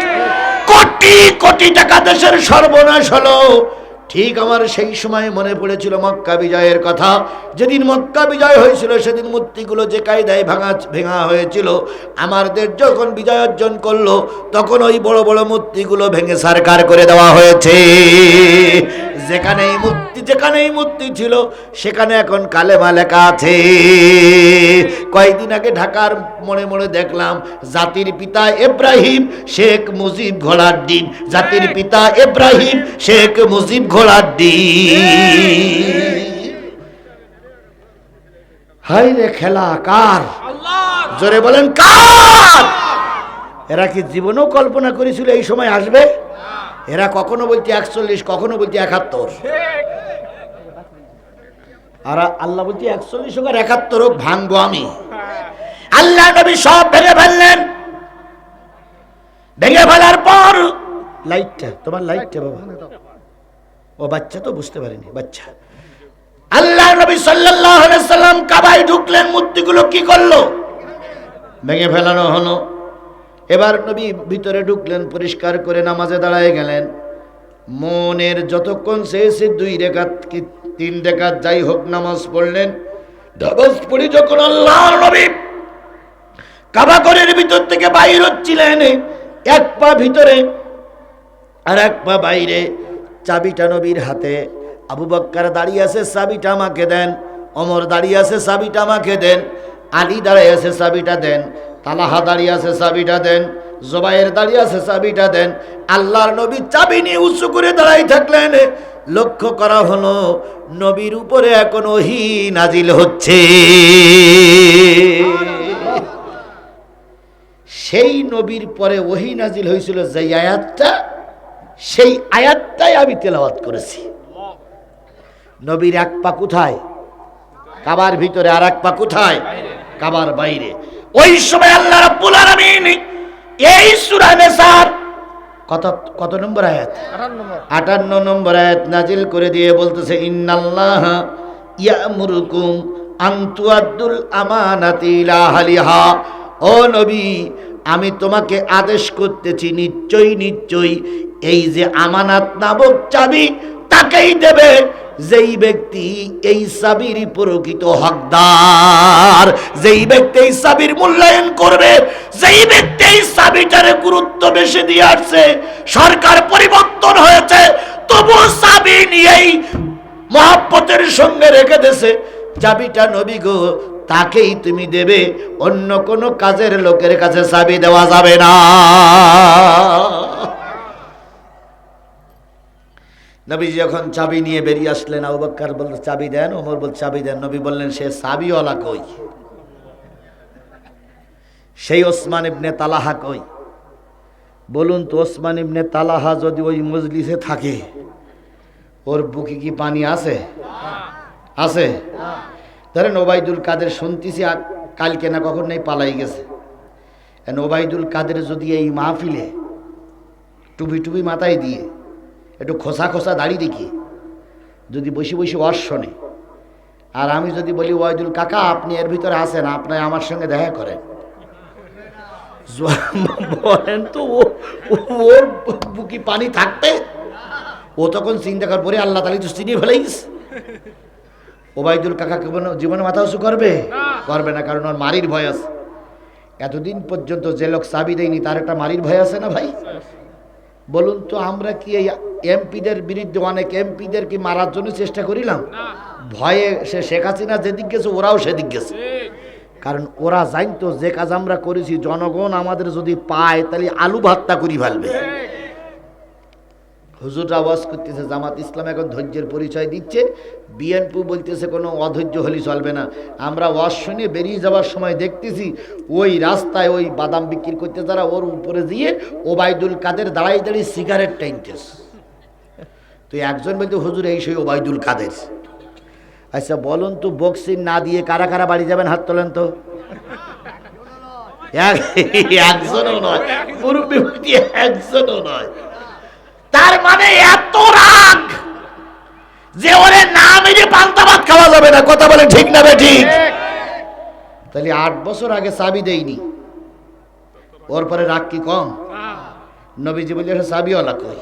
কোটি কোটি টাকা দেশের সর্বনাশ হলো। ঠিক আমার সেই সময় মনে পড়েছিল মক্কা বিজয়ের কথা। যেদিন মক্কা বিজয় হয়েছিল সেদিন মূর্তিগুলো যে কায়দায় ভেঙা হয়েছিল, আমার দেশ যখন বিজয় অর্জন করলো তখন ওই বড় বড় মূর্তিগুলো ভেঙে সারকার করে দেওয়া হয়েছে। যেখানেই মূর্তি ছিল সেখানে এখন কালেমা লেখা আছে। কয়েকদিন আগে ঢাকার মোড়ে দেখলাম জাতির পিতা ইব্রাহিম শেখ মুজিব ঘোড়ার ডিম, জাতির পিতা ইব্রাহিম শেখ মুজিব ঘোড়ার ডিম। হাই রে খেলা কার? জোরে বলেন কার? এরা কি জীবনেও কল্পনা করেছিল এই সময় আসবে? এরা কখনো বলছে 41, কখনো বলছে 71, আর আল্লাহ বলছে 41 হোক আর 71 হোক, ভাঙবো আমি। আল্লাহ নবী সব ভেঙে ফেললেন। ভেঙে ফেলার পর লাইটটা, তোমার লাইটটা বাবা, ও বাচ্চা তো বুঝতে পারেনি, বাচ্চা। আল্লাহ নবী সাল্লাল্লাহু আলাইহি সাল্লাম কাবায় ঢুকলেন, মূর্তিগুলো কি করলো? ভেঙে ফেলানো হলো। এবার নবী ভিতরে ঢুকলেন, পরিষ্কার করে নামাজে দাঁড়ায় গেলেন। মনের যতক্ষণ শেষে 2 রাকাত কি 3 রাকাত যাই হোক নামাজ পড়লেন। নামাজ পড়ে যখন আল্লাহর নবী কাবা ঘরের ভিতর থেকে বাইর হচ্ছিলেন, এক পা ভিতরে আর এক পা বাইরে, চাবিটা নবীর হাতে। আবু বকর দাঁড়িয়ে আছে, চাবিটা আমাকে দেন। ওমর দাঁড়িয়ে আছে, চাবিটা আমাকে দেন। আলী দাঁড়িয়ে আছে, চাবিটা দেন। তালহা দাঁড়িয়ে আছে, চাবিটা দেন। জুবাইর দাঁড়িয়ে আছে, চাবিটা দেন। আল্লাহর নবী চাবি নিয়ে উঁচু করে দাঁড়াই থাকলেন। লক্ষ্য করা হলো নবীর উপরে এখন ওহী নাজিল হচ্ছে। সেই নবীর পরে ওহী নাজিল হয়েছিল যে আয়াতটা, সেই আয়াতটাই আমি তেলাওয়াত করেছি। নবীর এক পা কোথায়? কাবার ভিতরে, আর এক পা কোথায়? কাবার বাইরে। ওই সময় আল্লাহ রাব্বুল আলামিন এই সূরা নিসার কত নম্বর আয়াত? 58 নম্বর আয়াত নাজিল করে দিয়ে বলতেছে, ইন্নাল্লাহা ইয়ামুরুকুম আন তুআদ্দুল আমানাতি ইলা আহলিহা। ও নবী, আমি তোমাকে আদেশ করতেছি, নিশ্চয়ই নিশ্চয়ই এই যে আমানাত নামক চাবি তাকেই দেবে যেই ব্যক্তি এই চাবির প্রকৃত হকদার, যেই ব্যক্তি এই চাবির মূল্যায়ন করবে, যেই ব্যক্তি এই চাবিটারে গুরুত্ব বেশি দিয়ে আসছে। সরকার পরিবর্তন হয়েছে, তবু চাবি নিয়েই মহব্বতের সঙ্গে রেখে দেছে। চাবিটা নবী গো, তাকেই তুমি দেবে, অন্য কোনো কাজের লোকের কাছে চাবি দেওয়া যাবে না। নবী যখন চাবি নিয়ে বেরিয়ে আসলেন, আবু বকর বলল চাবি দেন, ওমর বল চাবি দেন। নবী বললেন সে চাবিওয়ালা কই? সেই ওসমান ইবনে তালহা কই? বলুন তো, ওসমান ইবনে তালহা যদি ওই মজলিসে থাকে, ওর বুকে কি পানি আছে? আছে? ধরেন ওবায়দুল কাদের শুনতেছি কালকে না কখন নেই পালাই গেছে। ওবায়দুল কাদের যদি এই মাহফিলে টুপি টুপি মাথায় দিয়ে একটু খোসা খোসা দাড়ি দেখি যদি বসে বসে ওয়াজ শোনে, আর আমি যদি বলি ওবায়দুল কাকা আপনি এর ভিতরে আছেন, আপনি আমার সঙ্গে দেখা করেন, বলেন তো ওর বুকি পানি থাকবে? ও তখন চিন্তা কর পরে আল্লাহ তাআলা তো চিনিয়ে ফেলাইস। ওবায়দুল কাকা জীবনে মাথা উঁচু করবে? করবে না, কারণ ওর মারির ভয় আছে। এতদিন পর্যন্ত যে লোক চাবি দেয়নি তার একটা মারির ভয় আছে না ভাই? বলুন তো, আমরা কি এই এমপিদের বিরুদ্ধে অনেক এমপিদের কি মারার জন্য চেষ্টা করিলাম? ভয়ে সে শেখ হাসিনা যেদিক গেছে ওরাও সেদিক গেছে। কারণ ওরা জানতো যে কাজ আমরা করেছি জনগণ আমাদের যদি পায় তাহলে আলু ভাতটা করি ফেলবে। হুজুররা ওয়াজ করতেছে, জামাত ইসলাম এখন ধৈর্যের পরিচয় দিচ্ছে, বিএনপি বলতেছে কোনো অধৈর্য হলে চলবে না। আমরা ওয়াজ শুনে বেরিয়ে যাওয়ার সময় দেখতেছি ওই রাস্তায় ওই বাদাম বিক্রি করতে যারা ওর উপরে দিয়ে ওবায়দুল কাদের দাঁড়াই দাঁড়িয়ে সিগারেট টাইনতেছে। তো একজন বলতে হুজুর এই সেই ওবায়দুল কাদের। আচ্ছা বলুন তো, বক্সিং না দিয়ে কারা কারা বাড়ি যাবেন? হাত তোলেন তো। একজনও নয়, মুরব্বি একজনও নয়। তার মানে এত রাগ যে ওরে না মেরে পান্তা ভাত খাওয়া যাবে না। কথা বলে ঠিক না ঠিক? তাহলে 8 বছর আগে চাবি দেয়নি, ওর পরে রাগ কি কম? নবীজি বললে চাবিওয়ালা কই?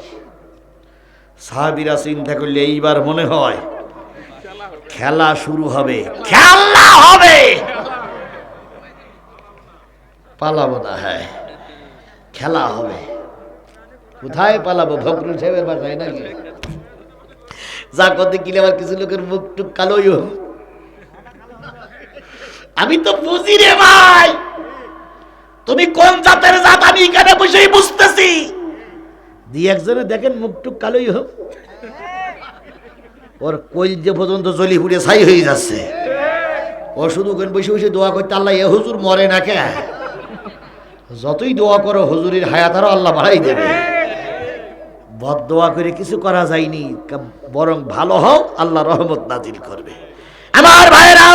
সাহাবীরা চিন্তা করলে এইবার মনে হয় খেলা শুরু হবে। খেলা হবে, পালাবো না, হ্যাঁ খেলা হবে। কোথায় পালাবো? ফখরুল সাহেবের বাসায় নাকি? যা করতে গেলে আবার কিছু লোকের মুখ টুক কালোই। আমি তো বুঝি রে ভাই, তুমি কোন জাতের জাত আমি এখানে বসেই বুঝতেছি। দিয়ে একজনে দেখেন মুখ টুক কালোই হোক, ওর কলজে পর্যন্ত জলি পুড়ে ছাই হয়ে যাচ্ছে। ও শুধু বসে বসে দোয়া করতে, আল্লাহ এ হুজুর মরে না কে? যতই দোয়া করো হুজুরের হায়াত আরো আল্লাহ বাড়াই দেবে। বদদোয়া করে কিছু করা যায়নি, বরং ভালো হও, আল্লাহ রহমত নাজিল করবে। আমার ভাইরা,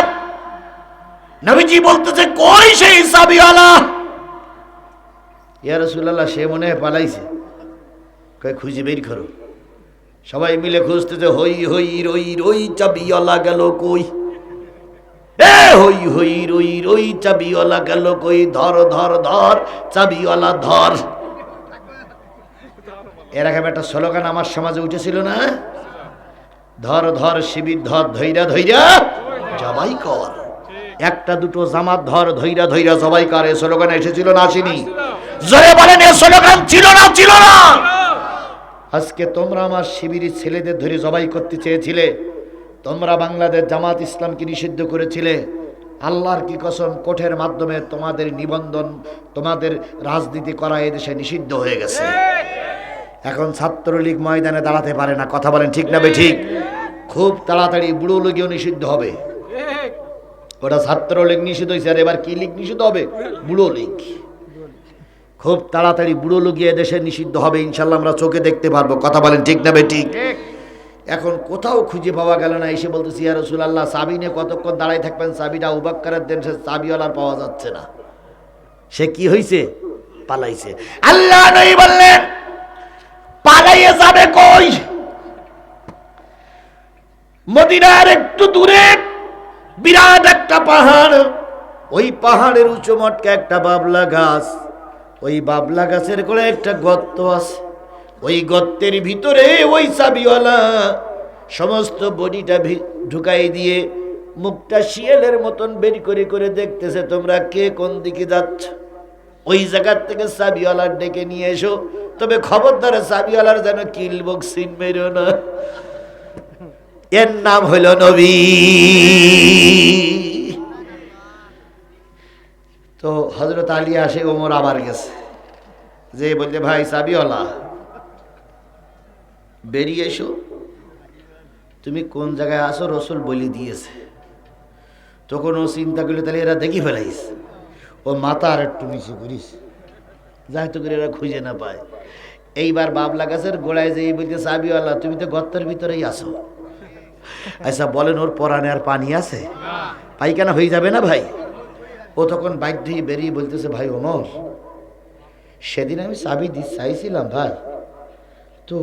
নবীজি বলতেছে কই সেই চাবিওয়ালা? ইয়া রাসূলুল্লাহ, সে মনে হয় পালাইছে। কই খুঁজে বের করো। সবাই মিলে খুঁজতেছে, হই হই রই রই চাবিওয়ালা গেল কই? এ হই হই রই রই চাবিওয়ালা গেল কই? ধর ধর ধর চাবিওয়ালা ধর। এরকম একটা স্লোগান আমার সমাজে উঠেছিল না? ধর ধর শিবির ধর, ধৈরা ধৈরা জবাই কর। একটা দুটো জামাত ধর, ধৈরা ধৈরা জবাই কর, এ স্লোগান এসেছিল না আসেনি? জোরে বলেন, এ স্লোগান ছিল না ছিল না? আজকে তোমরা আমার শিবিরের ছেলেদের ধরে জবাই করতে চেয়েছিলে, তোমরা বাংলাদেশ জামাত ইসলামকে নিষিদ্ধ করেছিলে। আল্লাহর কি কসম, কোর্টের মাধ্যমে তোমাদের নিবন্ধন, তোমাদের রাজনীতি করা এদেশে নিষিদ্ধ হয়ে গেছে। এখন ছাত্রলীগ ময়দানে দাঁড়াতে পারে না। কথা বলেন ঠিক না বেঠিক? খুব তাড়াতাড়ি বুড়ো লীগও নিষিদ্ধ হবে। ওটা ছাত্রলীগ নিষিদ্ধ হয়েছে, আর এবার কি লীগ নিষিদ্ধ হবে? বুড়ো লীগ। খুব তাড়াতাড়ি বুড়ো লীগ দেশে নিষিদ্ধ হবে ইনশাল্লাহ, আমরা চোখে দেখতে পারবো। কথা বলেন ঠিক না বেঠিক? এখন কোথাও খুঁজে পাওয়া গেল না। এসে বলতেছি, ইয়া রাসূলুল্লাহ, চাবি নিয়ে কতক্ষণ দাঁড়াই থাকবেন? চাবিটা আবু বকরের দেন, সে চাবিওয়ালার পাওয়া যাচ্ছে না। সে কি হয়েছে? পালাইছে। আল্লাহ নবী বললেন, পালাইয়ে যাবে কই? মদিনার একটু দূরে বিরাট একটা পাহাড়, ওই পাহাড়ের উঁচু মটকা একটা বাবলা গাছ, ওই বাবলা গাছের গোড়ায় একটা গর্ত আছে। ওই গর্তের ভিতরে ওই চাবিওয়ালা সমস্ত বডিটা ঢুকাই দিয়ে মুখটা শিয়ালের মতন বের করে করে দেখতেছে, তোমরা কে কোন দিকে যাচ্ছ। ওই জায়গার থেকে চাবিওয়ালার ডেকে নিয়ে এসো, তবে খবরদার চাবিওয়ালার যেন কিলবক সিন মেরো না। এর নাম হইল নবী। তো হযরত আলী আসে, ওমর আবার গেছে, যে বলতে, ভাই চাবিওয়ালা বেরিয়ে এসো, তুমি কোন জায়গায় আসো রসুল বলে দিয়েছে। তখন ও চিন্তা করলে, তাহলে এরা দেখি ফেলাইস, ও মাথা আর একটু নিচু করিস, যাই তো করে এরা খুঁজে না পায়। এইবার বাবলা গাছের গোড়ায় যে বলতে, চাবিওয়ালা তুমি তো গর্তের ভিতরেই আসো। আচ্ছা বলেন, ওর পরাণে আর পানি আছে? পায়খানা হয়ে যাবে না ভাই? ও তখন বাধ্য হয়ে বেরিয়ে বলতেছে, ভাই ওমর, সেদিন আমি চাবি চাইছিলাম ভাই, তো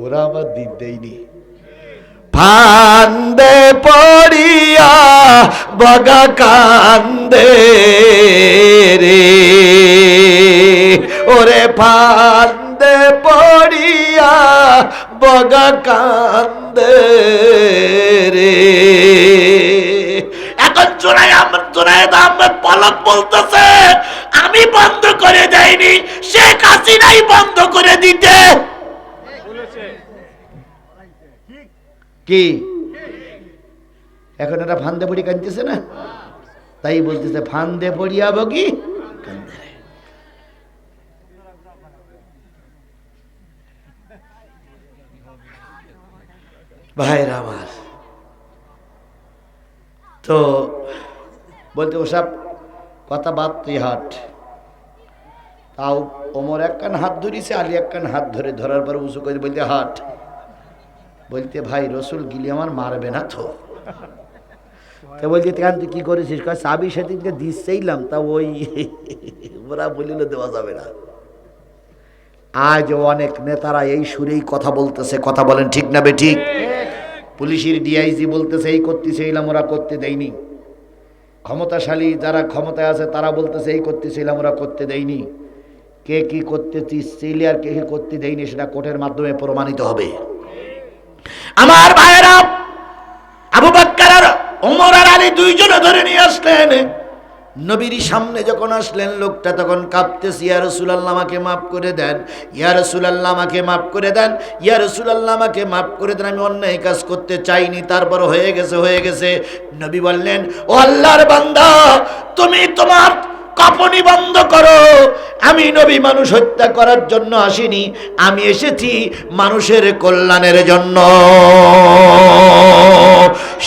ওরা আমার দিন দেয়নি। ফান্দে পড়িয়া বগা কান্দে রে, ওরে ফান্দে পড়িয়া বগা কান্দে রে। এখন জুনায়েদ আহমেদ পলক বলতেছে, আমি বন্ধ করে দেয়নি, শেখ হাসিনাই বন্ধ করে দিতে। কি এখন এরা ফান্দে পড়ি কাঁদতেছে না? তাই বলতেছে, ফান্দে পড়িয়া বগি কান্দে রে। ভাইরা আমার, তো বলতে ওসব কথা বাদ, তুই হাট। তাও ওমর একখান হাত ধরিছে, আলী একখান হাত ধরার পর উঁচু করে বলতে, হাট। বলতে, ভাই রসুল গিলি আমার মারবে না তো? বলতে, তুই কি করেছিস? চাবি সেদিনকে দিচ্ছেইলাম, তা ওই ওরা বলিল দেওয়া যাবে না। আজ অনেক নেতারা এই সুরেই কথা বলতেছে। কথা বলেন ঠিক না বেঠিক? পুলিশের ডিআইজি বলতেছে, এই করতেছিলাম, ওরা করতে দেয়নি। ক্ষমতাশালী যারা ক্ষমতায় আছে তারা বলতেছে, এই করতেছিলাম, ওরা করতে দেয়নি। কে কি করতে চাইলে আর কে কি করতে দেয়নি, সেটা কোর্টের মাধ্যমে প্রমাণিত হবে। আমার ভাইয়েরা, আবু বকর আর ওমর আর আলী দুইজনে ধরে নিয়ে আসলেন। নবীর সামনে যখন আসলেন, লোকটা তখন কাঁপতেছে, ইয়া রাসূলুল্লাহ আমাকে মাফ করে দেন, ইয়া রাসূলুল্লাহ আমাকে মাফ করে দেন, ইয়া রাসূলুল্লাহ আমাকে মাফ করে দেন, আমি অন্যায় কাজ করতে চাইনি, তারপর হয়ে গেছে। নবী বললেন, ও আল্লাহর বান্দা, তুমি তোমার কাঁপুনি বন্ধ করো। আমি নবী মানুষ হত্যা করার জন্য আসিনি, আমি এসেছি মানুষের কল্যাণের জন্য।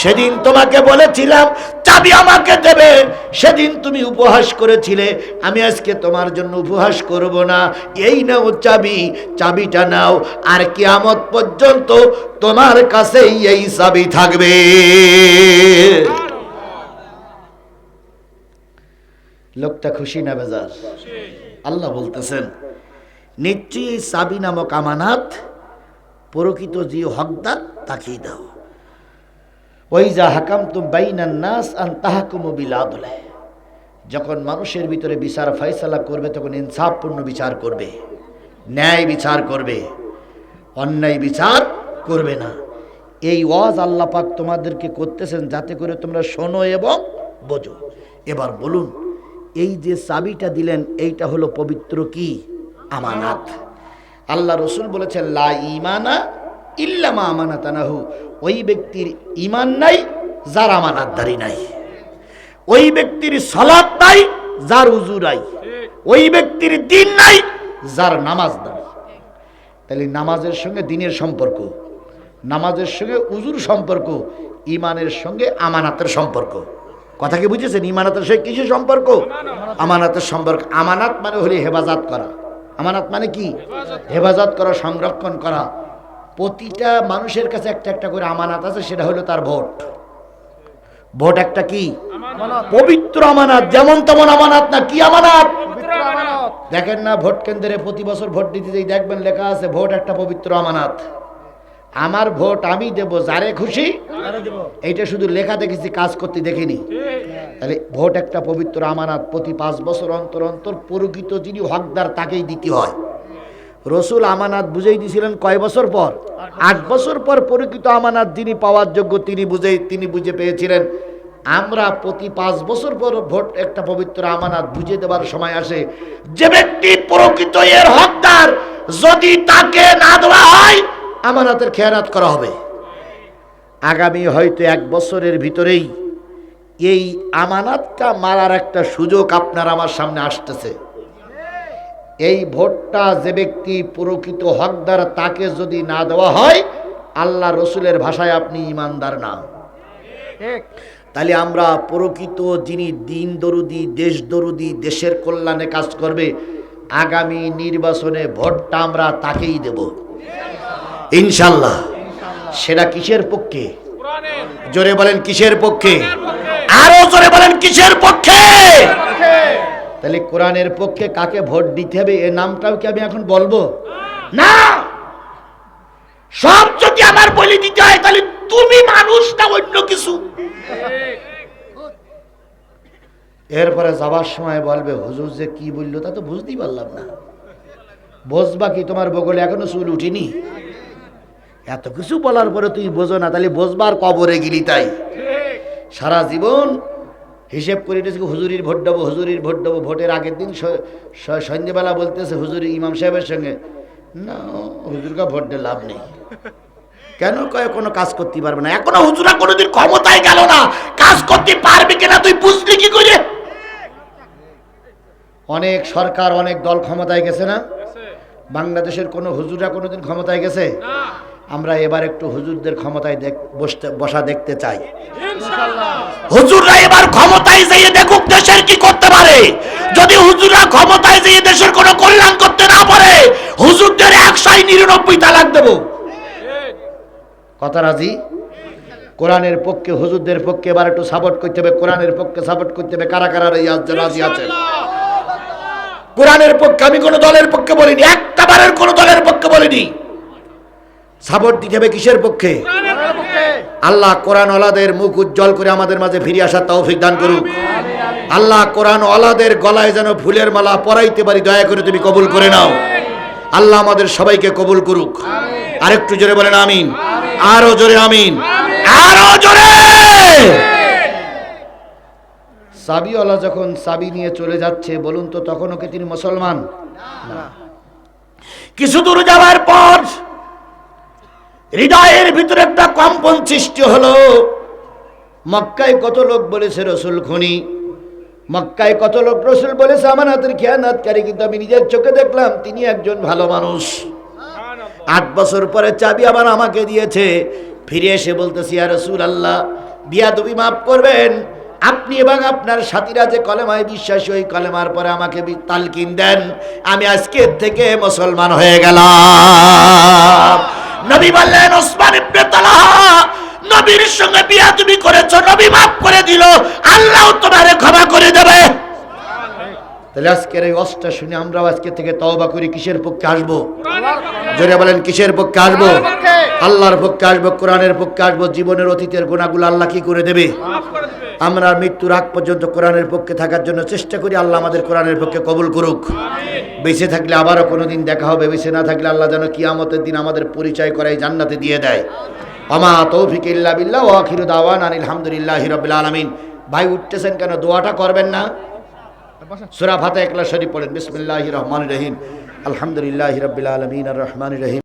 সেদিন তোমাকে বলেছিলাম চাবি আমাকে দেবে, সেদিন তুমি উপহাস করেছিলে, আমি আজকে তোমার জন্য উপহাস করব না। এই নাও চাবি, চাবিটা নাও, আর কিয়ামত পর্যন্ত তোমার কাছেই এই চাবি থাকবে। লোকটা খুশি না বেজার? আল্লাহ বলতেছেন নিশ্চয়ই এই চাবি নামক আমানাত প্রকৃত যে হকদার তাকেই দাও। ওই যা হাকামতুম বাইনান নাস আন তাহকুমু বিল আদল, যখন মানুষের ভিতরে বিচার ফয়সালা করবে তখন ইনসাফপূর্ণ বিচার করবে, ন্যায় বিচার করবে, অন্যায় বিচার করবে না। এই ওয়াজ আল্লাহ পাক তোমাদেরকে করতেছেন যাতে করে তোমরা শোনো এবং বোঝো। এবার বলুন, এই যে চাবিটা দিলেন এইটা হলো পবিত্র কি? আমানাত। আল্লাহ রসুল বলেছেন লা ঈমানা ইল্লা মা আমানাতানাহু, ওই ব্যক্তির ঈমান নাই যার আমানাতদারি নাই, ওই ব্যক্তির সালাত নাই যার উযু নাই, ওই ব্যক্তির দিন নাই যার নামাজ নাই। তাহলে নামাজের সঙ্গে দিনের সম্পর্ক, নামাজের সঙ্গে উযুর সম্পর্ক, ঈমানের সঙ্গে আমানাতের সম্পর্ক। কথা কি বুঝেছেন? ঈমানাতের সঙ্গে কিসের সম্পর্ক? আমানাতের সম্পর্ক। আমানাত মানে হলো হেফাজত করা। আমানাত মানে কি? হেফাজত করা, সংরক্ষণ করা। প্রতিটা মানুষের কাছে একটা একটা করে আমানাত আছে, সেটা হলো তার ভোট। ভোট একটা কি? পবিত্র আমানাত। যেমন তেমন আমানাত না। কি আমানাত? দেখেন না ভোট কেন্দ্রে প্রতি বছর ভোট দিতে যাই, দেখবেন লেখা আছে ভোট একটা পবিত্র আমানাত। আমার ভোট আমি দেব যারে খুশি, এইটা শুধু লেখা দেখেছি, কাজ করতে দেখিনি। তাহলে ভোট একটা পবিত্র আমানাত, প্রতি 5 বছর অন্তর অন্তর প্রকৃত যিনি হকদার তাকেই দিতে হয়। রসুল আমানাত বুঝেই দিয়েছিলেন কয় বছর পর? 8 বছর পর প্রকৃত আমানাত যিনি পাওয়ার যোগ্য তিনি বুঝে পেয়েছিলেন। আমরা প্রতি 5 বছর পর ভোট একটা পবিত্র আমানাত বুঝে দেওয়ার সময় আসে, যে ব্যক্তি প্রকৃত এর হকদার যদি তাকে না দেওয়া হয় আমানাতের খেয়ানত করা হবে। আগামী হয়তো 1 বছরের ভিতরেই এই আমানাতটা মারার একটা সুযোগ আপনার আমার সামনে আসতেছে। এই ভোটটা যে ব্যক্তি প্রকৃত হকদার তাকে যদি না দেওয়া হয়, আল্লাহ রসুলের ভাষায় আপনি ইমানদার না। তাহলে আমরা প্রকৃত যিনি দিন দরুদি, দেশ দরুদি, দেশের কল্যাণে কাজ করবে, আগামী নির্বাচনে ভোটটা আমরা তাকেই দেব ইনশাল্লাহ। সেটা কিসের পক্ষে? জোরে বলেন কিসের পক্ষে? আরো জোরে বলেন কিসের পক্ষে? তাহলে কোরআনের পক্ষে কাকে ভোট দিতে হবে এ নামটাও কি আমি এখন বলবো? না। সব যদি আমার বলে দিতে হয় তাহলে তুমি মানুষ না অন্য কিছু। এরপরে যাবার সময় বলবে হুজুর যে কি বললো তা তো বুঝতেই পারলাম না। বুঝবা কি? তোমার বগলে এখনো চুল উঠিনি। এত কিছু বলার পরে তুই বোঝো না, তাহলে বুঝবার কবরে গেলি। তাই সারা জীবন হিসেব করে হুজুরির ভোট দেবো, হুজুরির ভোট দেবো। ভোটের আগের দিন সন্ধ্যেবেলা বলতেছে হুজুরি ইমাম সাহেবের সঙ্গে, না হুজুরকে ভোট দিয়ে লাভ নেই। কেন? কয় কোনো কাজ করতে পারবে না। এখনো হুজুরা কোনোদিন ক্ষমতায় গেল না, কাজ করতে পারবে কিনা তুই বুঝলি কি করে? অনেক সরকার, অনেক দল ক্ষমতায় গেছে না? বাংলাদেশের কোন হুজুরা কোনোদিন ক্ষমতায় গেছে? আমরা এবার একটু হুজুরদের ক্ষমতায় বসা দেখতে চাই। হুজুররা এবার ক্ষমতায় যেয়ে দেখুক দেশের কি করতে পারে। যদি হুজুররা ক্ষমতায় যেয়ে দেশের কোনো কল্যাণ করতে না পারে, হুজুরদের 199 তালাক দেব। কথা রাজি? কোরআনের পক্ষে, হুজুরদের পক্ষে এবার একটু সাপোর্ট করতে হবে। কোরআনের পক্ষে সাপোর্ট করতে হবে। কারা কারা রাজি আছেন? কোরআনের পক্ষে। আমি কোন দলের পক্ষে বলিনি, একটা বারের কোন দলের পক্ষে বলিনি। সাপোর্ট দিতে হবে কিসের পক্ষে? আল্লাহ কোরআন ওয়ালাদের মুখ উজ্জ্বল করে আমাদের মাঝে ফিরে আসার তৌফিক দান করুক। আল্লাহ কোরআন ওয়ালাদের গলায় যেন ফুলের মালা পরাইতে পারি, দয়া করে তুমি কবুল করে নাও। আল্লাহ আমাদের সবাইকে কবুল করুক। আরেকটু জোরে বলেন আমিন। আরো জোরে আমিন। আরো জোরে। চাবিওয়ালা যখন চাবি নিয়ে চলে যাচ্ছে, বলুন তো তখনও কি তিনি মুসলমান? কিছু দূর যাওয়ার পর হৃদয়ের ভিতরে একটা কম্পন সৃষ্টি হলো। মক্কায় কত লোক বলেছে রসুল খুনি, মক্কায় কত লোক রসুল বলেছে আমানাতের খেয়ানাতকারী, কিন্তু আমি নিজের চোখে দেখলাম তিনি একজন ভালো মানুষ। 8 বছর পরে চাবি আবার আমাকে দিয়েছে। ফিরে এসে বলতেছি ইয়া রাসূলুল্লাহ, বিয়াদবি মাফ করবেন, আপনি এবং আপনার সাথীরা যে কলেমায় বিশ্বাসী, ওই কলেমার পরে আমাকে তালকিন দেন, আমি আজকে থেকে মুসলমান হয়ে গেলাম। নবী বললেন, ওসমান ইবনে তালহা, নবীর সঙ্গে বিয়া তুমি করেছো, নবী মাফ করে দিল, আল্লাহ তোমারে ক্ষমা করে দেবে। তাহলে আজকের এই অস্টা শুনে আমরাও আজকে থেকে তওবা করি। কিসের পক্ষে আসবো? জোরে বলেন, কিসের পক্ষে আসবো? আল্লাহর পক্ষে আসবো, কোরআনের পক্ষে আসবো। জীবনের অতীতের গুনাহগুলো আল্লাহ কি করে দেবে? আমরা মৃত্যুর আগ পর্যন্ত কোরআনের পক্ষে থাকার জন্য চেষ্টা করি। আল্লাহ আমাদের কোরআনের পক্ষে কবুল করুক। বেঁচে থাকলে আবারও কোনোদিন দেখা হবে, বেঁচে না থাকলে আল্লাহ যেন কিয়ামতের দিন আমাদের পরিচয় করাই জান্নাতে দিয়ে দেয়। আমা তৌফিক ইল্লা বিল্লাহ ওয়া আখিরু দাওয়ানা আলহামদুলিল্লাহি রাব্বিল আলামিন। ভাই উঠতেছেন কেন? দোয়াটা করবেন না? সূরা ফাতিহা ইখলাস শরীফ পড়েন। বিসমিল্লাহির রহমানির রহিম, আলহামদুলিল্লাহি রাব্বিল আলামিন আর রহমানির রহিম।